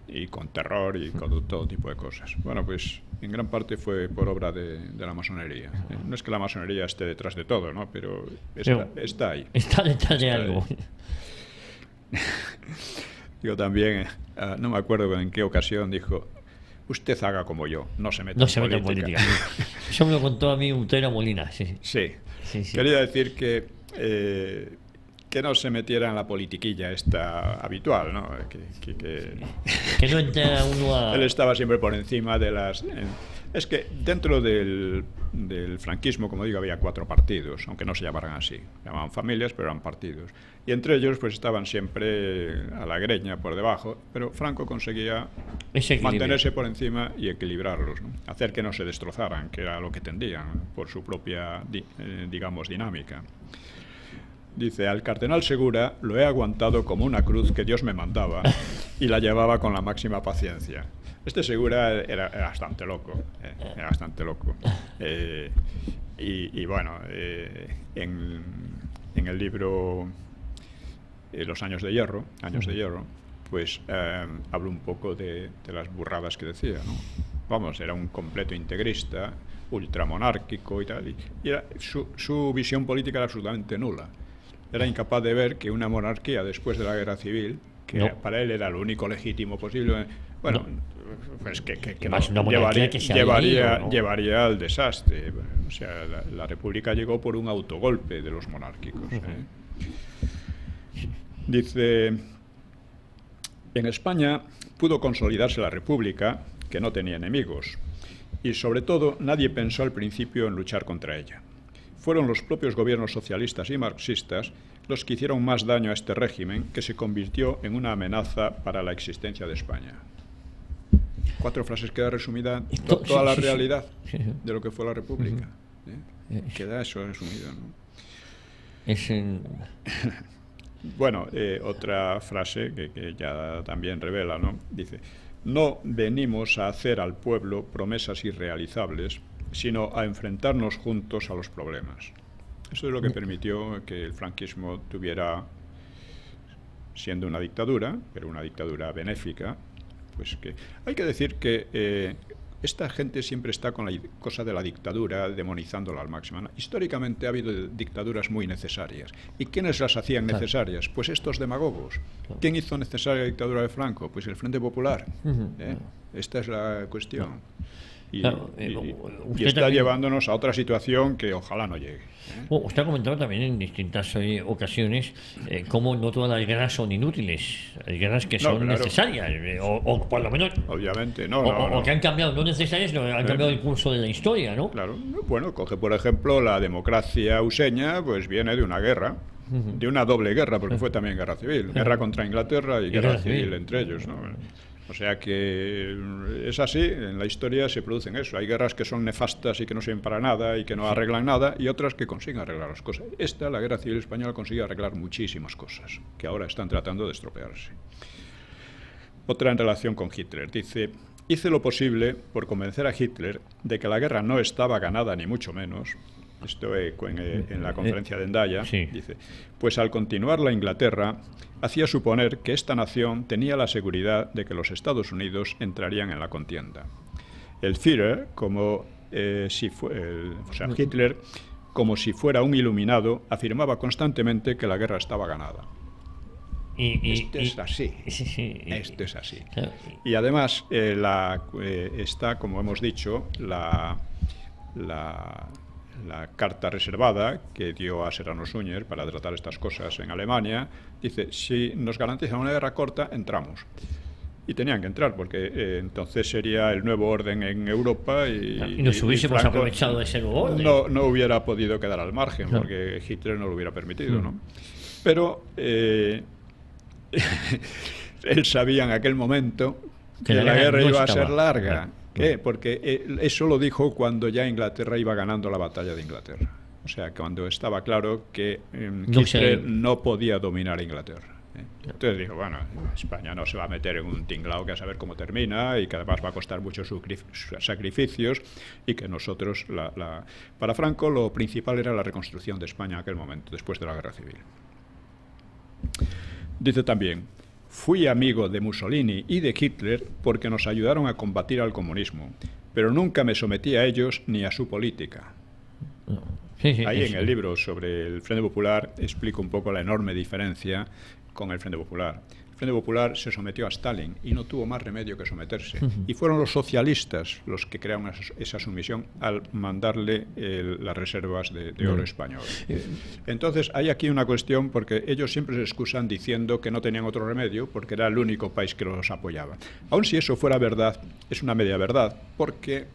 Y con terror y con todo tipo de cosas. Bueno, pues en gran parte fue por obra de la masonería. No es que la masonería esté detrás de todo, ¿no? Pero está ahí. Está detrás de algo. Yo también, no me acuerdo en qué ocasión, dijo: usted haga como yo, no se meta en política. Eso me lo contó a mí Utera Molina. Sí. Quería decir que no se metiera en la politiquilla esta habitual, ¿no? Que no entra uno a... Él estaba siempre por encima de las... Es que dentro del franquismo, como digo, había 4 partidos, aunque no se llamaran así. Se llamaban familias, pero eran partidos. Y entre ellos pues estaban siempre a la greña por debajo, pero Franco conseguía mantenerse por encima y equilibrarlos, ¿no? Hacer que no se destrozaran, que era lo que tendían por su propia, digamos, dinámica. Dice: al cardenal Segura lo he aguantado como una cruz que Dios me mandaba y la llevaba con la máxima paciencia. Este Segura era bastante loco, era bastante loco. Y bueno, en el libro Los años de hierro, pues hablo un poco de las burradas que decía, ¿no? Vamos, era un completo integrista, ultramonárquico y tal, y su visión política era absolutamente nula. Era incapaz de ver que una monarquía después de la guerra civil, que para él era lo único legítimo posible, bueno, pues que llevaría al desastre. O sea, la República llegó por un autogolpe de los monárquicos. Dice: en España pudo consolidarse la República, que no tenía enemigos, y sobre todo nadie pensó al principio en luchar contra ella. Fueron los propios gobiernos socialistas y marxistas los que hicieron más daño a este régimen, que se convirtió en una amenaza para la existencia de España. 4 frases, queda resumida toda la realidad de lo que fue la República. Queda eso resumido, ¿no? Bueno, otra frase que ya también revela, ¿no? Dice: no venimos a hacer al pueblo promesas irrealizables, sino a enfrentarnos juntos a los problemas. Eso es lo que permitió que el franquismo tuviera, siendo una dictadura, pero una dictadura benéfica, pues que hay que decir que esta gente siempre está con la cosa de la dictadura, demonizándola al máximo, ¿no? Históricamente ha habido dictaduras muy necesarias. ¿Y quiénes las hacían necesarias? Pues estos demagogos. ¿Quién hizo necesaria la dictadura de Franco? Pues el Frente Popular. Esta es la cuestión. Y está también llevándonos a otra situación que ojalá no llegue. Usted ha comentado también en distintas ocasiones cómo no todas las guerras son inútiles. Hay guerras que son necesarias, o por lo menos... Obviamente, o que han cambiado, no necesarias, no, han cambiado el curso de la historia, ¿no? Claro. Bueno, coge por ejemplo la democracia useña, pues viene de una guerra, de una doble guerra, porque fue también guerra civil. Guerra contra Inglaterra y guerra civil entre ellos, ¿no? O sea que es así, en la historia se producen eso. Hay guerras que son nefastas y que no sirven para nada y que no arreglan nada, y otras que consiguen arreglar las cosas. La Guerra Civil Española, consigue arreglar muchísimas cosas que ahora están tratando de estropearse. Otra en relación con Hitler. Dice: hice lo posible por convencer a Hitler de que la guerra no estaba ganada, ni mucho menos. Esto en la conferencia de Endaya. Sí. Dice: pues al continuar la Inglaterra, hacía suponer que esta nación tenía la seguridad de que los Estados Unidos entrarían en la contienda. El Führer, Hitler, como si fuera un iluminado, afirmaba constantemente que la guerra estaba ganada. Esto es así. Esto es así. Claro. Y además está, como hemos dicho, la carta reservada que dio a Serrano Suñer para tratar estas cosas en Alemania. Dice: si nos garantizan una guerra corta, entramos. Y tenían que entrar, porque entonces sería el nuevo orden en Europa y nos hubiésemos Franco aprovechado de ese nuevo orden. No hubiera podido quedar al margen, porque Hitler no lo hubiera permitido, ¿no? Pero él sabía en aquel momento que la guerra iba a ser larga. ¿Qué? Porque eso lo dijo cuando ya Inglaterra iba ganando la batalla de Inglaterra. O sea, cuando estaba claro que Hitler no podía dominar Inglaterra. Entonces dijo: bueno, España no se va a meter en un tinglao que a saber cómo termina, y que además va a costar muchos sacrificios, y que nosotros... Para Franco lo principal era la reconstrucción de España en aquel momento, después de la Guerra Civil. Dice también: fui amigo de Mussolini y de Hitler porque nos ayudaron a combatir al comunismo, pero nunca me sometí a ellos ni a su política. Ahí en el libro sobre el Frente Popular explico un poco la enorme diferencia con el Frente Popular. El Frente Popular se sometió a Stalin y no tuvo más remedio que someterse. Y fueron los socialistas los que crearon esa sumisión al mandarle las reservas de oro español. Entonces hay aquí una cuestión, porque ellos siempre se excusan diciendo que no tenían otro remedio porque era el único país que los apoyaba. Aun si eso fuera verdad, es una media verdad, porque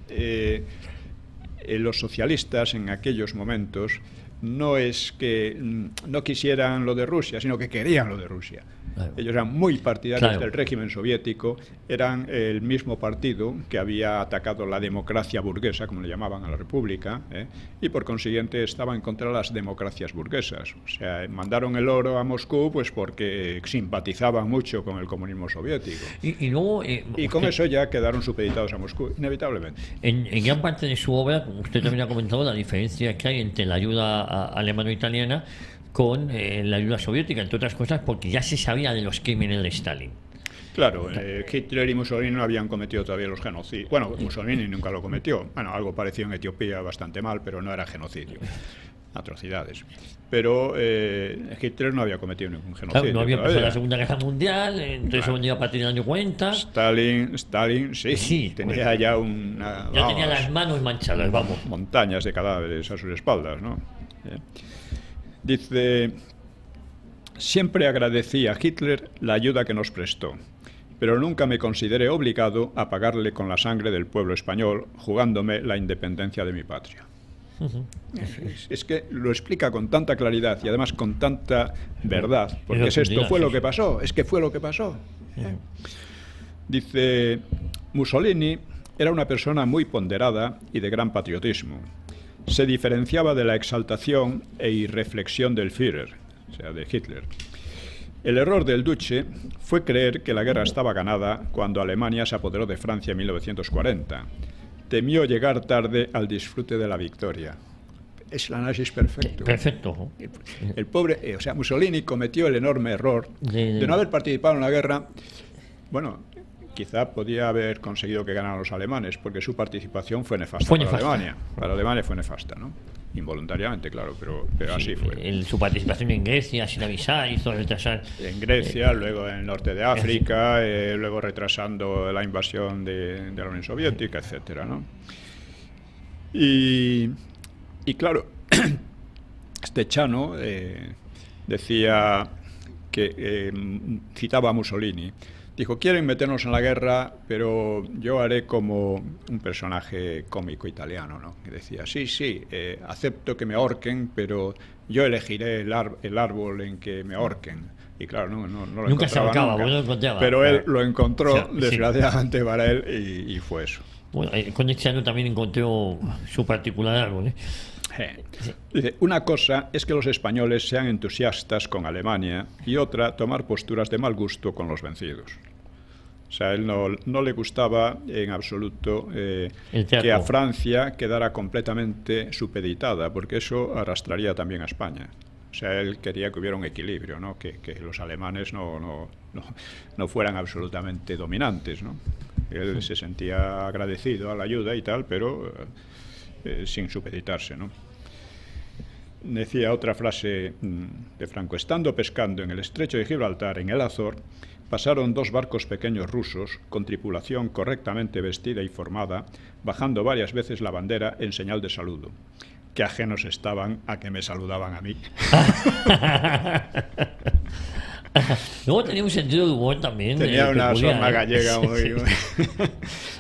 los socialistas en aquellos momentos no es que no quisieran lo de Rusia, sino que querían lo de Rusia. Claro. Ellos eran muy partidarios del régimen soviético, eran el mismo partido que había atacado la democracia burguesa, como le llamaban a la República, y por consiguiente estaba en contra de las democracias burguesas. O sea, mandaron el oro a Moscú pues porque simpatizaban mucho con el comunismo soviético. Y con eso ya quedaron supeditados a Moscú, inevitablemente. En gran parte de su obra, como usted también ha comentado, la diferencia que hay entre la ayuda alemano-italiana con la ayuda soviética, entre otras cosas porque ya se sabía de los crímenes de Stalin. Claro, Hitler y Mussolini no habían cometido todavía los genocidios. Bueno, Mussolini nunca lo cometió. Bueno, algo parecido en Etiopía, bastante mal, pero no era genocidio. Atrocidades. Pero Hitler no había cometido ningún genocidio. Claro, no había empezado la Segunda Guerra Mundial, entonces se venía a partir del año 40. Stalin, sí tenía ya una... Ya tenía las manos manchadas, montañas de cadáveres a sus espaldas, ¿no? Dice: siempre agradecí a Hitler la ayuda que nos prestó, pero nunca me consideré obligado a pagarle con la sangre del pueblo español, jugándome la independencia de mi patria. Es que lo explica con tanta claridad y además con tanta verdad, porque esto fue lo que pasó, es que fue lo que pasó. Dice: Mussolini era una persona muy ponderada y de gran patriotismo. Se diferenciaba de la exaltación e irreflexión del Führer, o sea, de Hitler. El error del Duce fue creer que la guerra estaba ganada cuando Alemania se apoderó de Francia en 1940. Temió llegar tarde al disfrute de la victoria. Es el análisis perfecto. Perfecto. El pobre, Mussolini cometió el enorme error de no haber participado en la guerra. Bueno, quizá podía haber conseguido que ganaran los alemanes, porque su participación fue nefasta para Alemania. Para Alemania fue nefasta, ¿no? Involuntariamente, claro, pero así fue. Su participación en Grecia, sin avisar, hizo retrasar. En Grecia, luego en el norte de África, luego retrasando la invasión de la Unión Soviética, etcétera, ¿no? Y claro, este Chano decía que citaba a Mussolini. Dijo: quieren meternos en la guerra, pero yo haré como un personaje cómico italiano, ¿no? Que decía: sí, acepto que me ahorquen, pero yo elegiré el árbol en que me ahorquen. y claro, no lo Nunca se encontraba ahorcaba, nunca. no lo encontraba, Pero claro. él lo encontró, O sea, sí. desgraciadamente para él, y fue eso. Bueno, con este año también encontró su particular árbol, ¿eh? Dice, una cosa es que los españoles sean entusiastas con Alemania y otra, tomar posturas de mal gusto con los vencidos. O sea, a él no le gustaba en absoluto que a Francia quedara completamente supeditada, porque eso arrastraría también a España. O sea, él quería que hubiera un equilibrio, ¿no? Que los alemanes no fueran absolutamente dominantes, ¿no? Él se sentía agradecido a la ayuda y tal, pero sin supeditarse, ¿no? Decía otra frase de Franco: estando pescando en el estrecho de Gibraltar, en el Azor, pasaron 2 barcos pequeños rusos con tripulación correctamente vestida y formada, bajando varias veces la bandera en señal de saludo. Qué ajenos estaban a que me saludaban a mí. Luego tenía un sentido de humor también. Tenía una peculiar, forma gallega muy... Sí.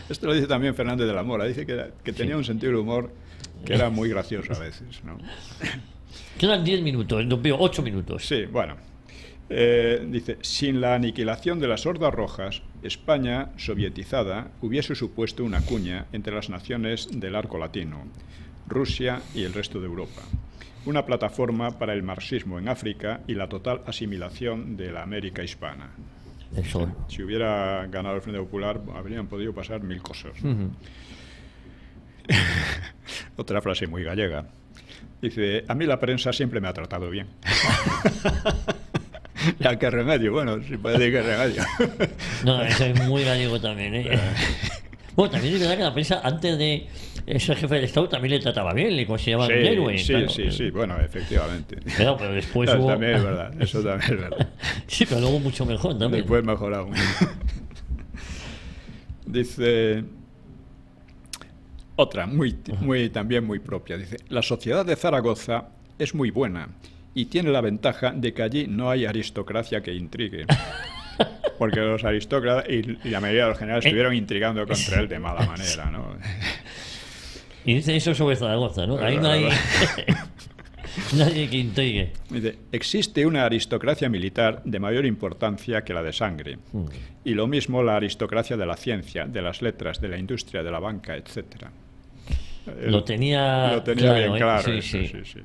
Esto lo dice también Fernández de la Mora. Dice que tenía un sentido de humor que era muy gracioso a veces, ¿no? Quedan 10 minutos, no veo 8 minutos. Sí, bueno. Dice, sin la aniquilación de las hordas rojas, España, sovietizada, hubiese supuesto una cuña entre las naciones del arco latino, Rusia y el resto de Europa. Una plataforma para el marxismo en África y la total asimilación de la América hispana. Eso. Si hubiera ganado el Frente Popular, habrían podido pasar 1000 cosas. Otra frase muy gallega. Dice, a mí la prensa siempre me ha tratado bien. Ya, qué remedio. Bueno, si puede decir qué remedio. No, eso es muy gallego también, ¿eh? Bueno, también es verdad que la prensa, antes de ser jefe del Estado, también le trataba bien, le consideraban un héroe. Sí, claro. sí, bueno, efectivamente. Pero después Eso hubo... también es verdad, eso también es verdad. Sí, pero luego mucho mejor también. Después mejor aún. Dice... Otra, también muy propia. Dice, la sociedad de Zaragoza es muy buena y tiene la ventaja de que allí no hay aristocracia que intrigue. Porque los aristócratas y la mayoría de los generales estuvieron intrigando contra él de mala manera, ¿no? Y dice eso sobre Zaragoza, ¿no? Ahí no hay nadie que intrigue. Dice, existe una aristocracia militar de mayor importancia que la de sangre. Y lo mismo la aristocracia de la ciencia, de las letras, de la industria, de la banca, etcétera. Lo tenía claro, bien claro. Sí, Eso, sí. sí.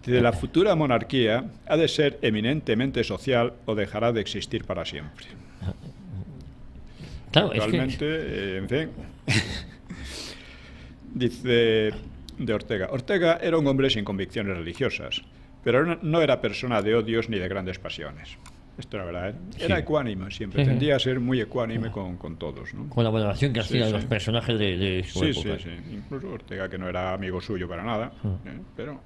Dice, la futura monarquía ha de ser eminentemente social o dejará de existir para siempre. Claro, Actualmente, en fin. Dice de Ortega. Ortega era un hombre sin convicciones religiosas, pero no era persona de odios ni de grandes pasiones. Esto era verdad, ¿eh? Era ecuánime siempre, tendía a ser muy ecuánime con todos, ¿no? Con la valoración que hacía de los personajes de su época. Sí. Incluso Ortega, que no era amigo suyo para nada, pero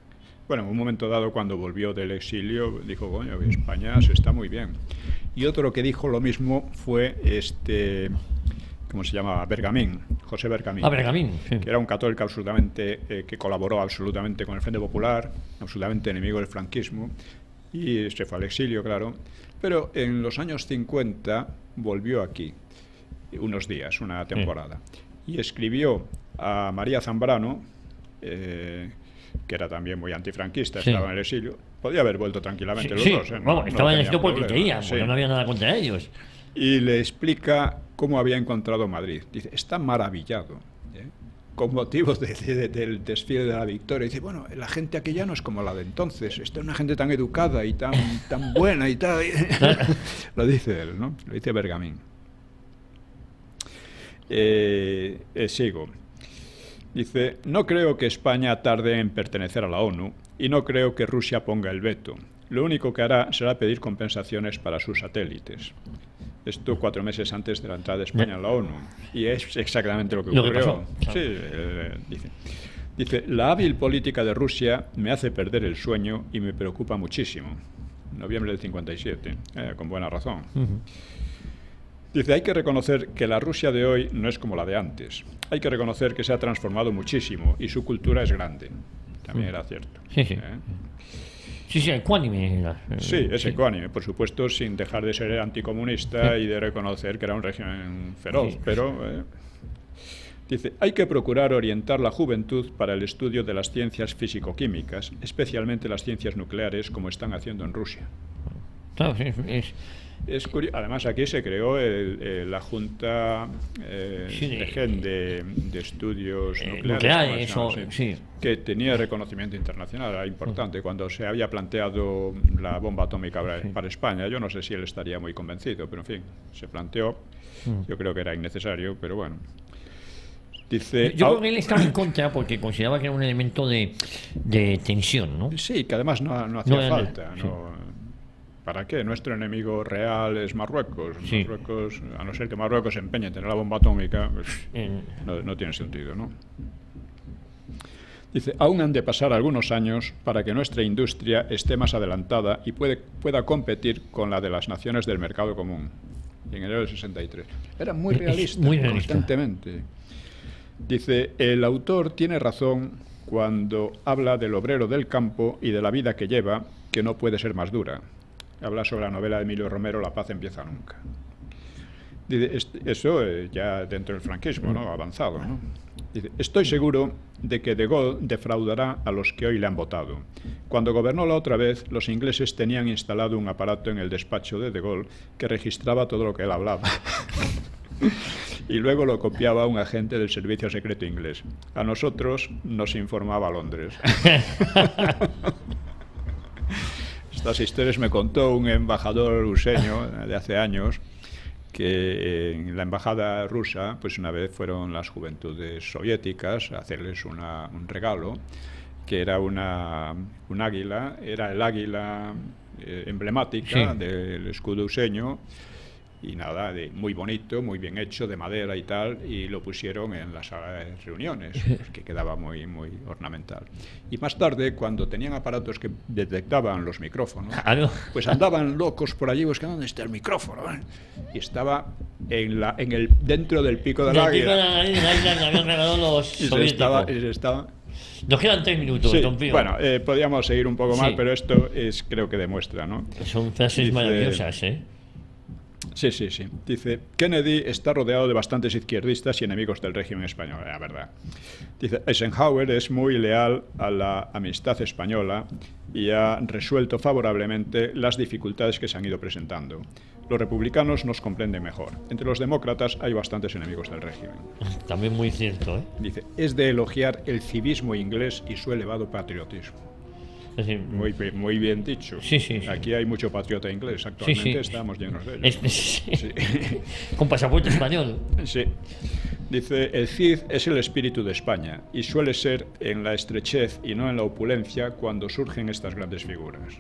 bueno, en un momento dado, cuando volvió del exilio, dijo, coño, España se está muy bien. Y otro que dijo lo mismo fue ¿cómo se llamaba? Bergamín, José Bergamín. Bergamín, sí. Que era un católico absolutamente, que colaboró absolutamente con el Frente Popular, absolutamente enemigo del franquismo, y se fue al exilio, claro. Pero en los años 50 volvió aquí, unos días, una temporada, y escribió a María Zambrano, que era también muy antifranquista, estaba en el exilio. Podía haber vuelto tranquilamente los dos. Vamos, estaba en el exilio porque problema, querían, porque no había nada contra ellos. Y le explica cómo había encontrado Madrid. Dice, está maravillado, con motivo del desfile de la Victoria. Dice, bueno, la gente aquí ya no es como la de entonces. Esta es una gente tan educada y tan buena y tal. Lo dice él, ¿no? Lo dice Bergamín. Sigo. Dice, no creo que España tarde en pertenecer a la ONU y no creo que Rusia ponga el veto. Lo único que hará será pedir compensaciones para sus satélites. Esto 4 meses antes de la entrada de España en la ONU. Y es exactamente lo que ocurrió. Sí, dice, la hábil política de Rusia me hace perder el sueño y me preocupa muchísimo. Noviembre del 57, con buena razón. Dice, hay que reconocer que la Rusia de hoy no es como la de antes. Hay que reconocer que se ha transformado muchísimo y su cultura es grande. También era cierto. Sí, ecuánime. Sí, es ecuánime, por supuesto, sin dejar de ser anticomunista y de reconocer que era un régimen feroz, pero... Dice, hay que procurar orientar la juventud para el estudio de las ciencias físico-químicas, especialmente las ciencias nucleares, como están haciendo en Rusia. Claro, sí, Es curioso. Además, aquí se creó la Junta de Estudios Nucleares, sí. que tenía reconocimiento internacional, era importante. Cuando se había planteado la bomba atómica para España, yo no sé si él estaría muy convencido, pero en fin, se planteó. Yo creo que era innecesario, pero bueno. Dice, yo creo que él estaba en contra porque consideraba que era un elemento de tensión, ¿no? Sí, que además no hacía falta. ¿Para qué? Nuestro enemigo real es Marruecos. Sí. Marruecos, a no ser que Marruecos se empeñe en tener la bomba atómica, pues, no tiene sentido, ¿no? Dice, aún han de pasar algunos años para que nuestra industria esté más adelantada y pueda competir con la de las naciones del mercado común. En enero del 63. Era muy realista, constantemente. Dice, el autor tiene razón cuando habla del obrero del campo y de la vida que lleva, que no puede ser más dura. Habla sobre la novela de Emilio Romero, La paz empieza nunca. Dice, eso ya dentro del franquismo, ¿no? Avanzado, ¿no? Dice, estoy seguro de que De Gaulle defraudará a los que hoy le han votado. Cuando gobernó la otra vez, los ingleses tenían instalado un aparato en el despacho de Gaulle que registraba todo lo que él hablaba. Y luego lo copiaba un agente del servicio secreto inglés. A nosotros nos informaba Londres. Estas historias me contó un embajador ruseño de hace años, que en la embajada rusa, pues una vez fueron las juventudes soviéticas a hacerles un regalo, que era un águila, era el águila emblemática del escudo useño, y nada, muy bonito, muy bien hecho, de madera y tal, y lo pusieron en la sala de reuniones, que quedaba muy, muy ornamental. Y más tarde, cuando tenían aparatos que detectaban los micrófonos, pues andaban locos por allí buscando dónde está el micrófono, ¿eh? Y estaba dentro del pico del águila. Nos quedan 3 minutos, sí, don Pío. Bueno, podríamos seguir un poco más, pero esto creo que demuestra, ¿no? Son frases maravillosas, ¿eh? Sí. Dice, Kennedy está rodeado de bastantes izquierdistas y enemigos del régimen español, la verdad. Dice, Eisenhower es muy leal a la amistad española y ha resuelto favorablemente las dificultades que se han ido presentando. Los republicanos nos comprenden mejor. Entre los demócratas hay bastantes enemigos del régimen. También muy cierto, ¿eh? Dice, es de elogiar el civismo inglés y su elevado patriotismo. Muy bien dicho. Sí. Aquí hay mucho patriota inglés. Actualmente estamos llenos de ellos. Con pasaporte español. Sí. Dice, el Cid es el espíritu de España y suele ser en la estrechez y no en la opulencia cuando surgen estas grandes figuras.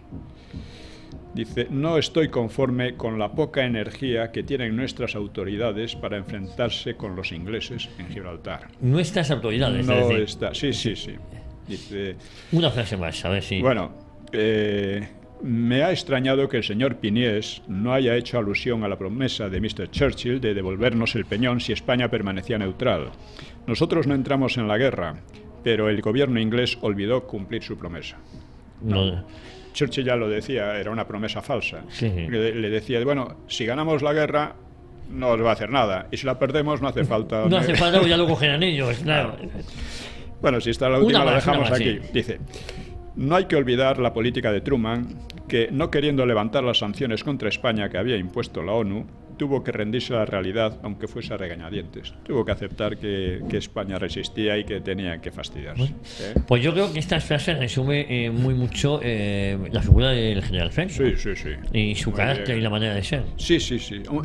Dice, no estoy conforme con la poca energía que tienen nuestras autoridades para enfrentarse con los ingleses en Gibraltar. Nuestras autoridades. No está. Sí. Dice, una frase más, a ver si... Bueno, me ha extrañado que el señor Piniés no haya hecho alusión a la promesa de Mr. Churchill de devolvernos el peñón si España permanecía neutral. Nosotros no entramos en la guerra, pero el gobierno inglés olvidó cumplir su promesa. No. Churchill ya lo decía, era una promesa falsa. Sí. Le decía, bueno, si ganamos la guerra no os va a hacer nada, y si la perdemos no hace falta... No hace falta, ya lo cogerán ellos, claro. Bueno, si esta es la última, la dejamos aquí. Dice, no hay que olvidar la política de Truman, que no queriendo levantar las sanciones contra España que había impuesto la ONU, tuvo que rendirse a la realidad, aunque fuese a regañadientes. Tuvo que aceptar que España resistía y que tenía que fastidiarse. Pues yo creo que esta frase resume muy mucho la figura del general Franco. Sí. Y su carácter y la manera de ser. Sí.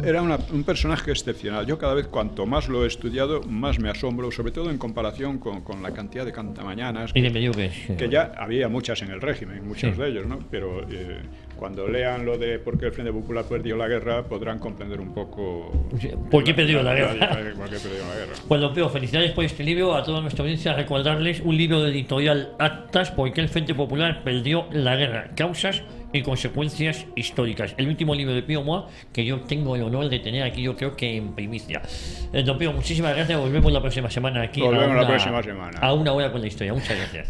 Era un personaje excepcional. Yo cada vez, cuanto más lo he estudiado, más me asombro, sobre todo en comparación con la cantidad de cantamañanas. Y de mediocres. Que ya había muchas en el régimen, muchos de ellos, ¿no? Pero cuando lean lo de por qué el Frente Popular perdió la guerra, podrán comprender un poco... ¿Por qué perdió la guerra? ¿Por qué perdió la guerra? Pues, don Pío, felicidades por este libro. A toda nuestra audiencia, recordarles un libro de editorial Actas, por qué el Frente Popular perdió la guerra, causas y consecuencias históricas. El último libro de Pío Moa, que yo tengo el honor de tener aquí, yo creo que en primicia. Don Pío, muchísimas gracias. Volvemos la próxima semana aquí. Volvemos la próxima semana. A una hora con la historia. Muchas gracias.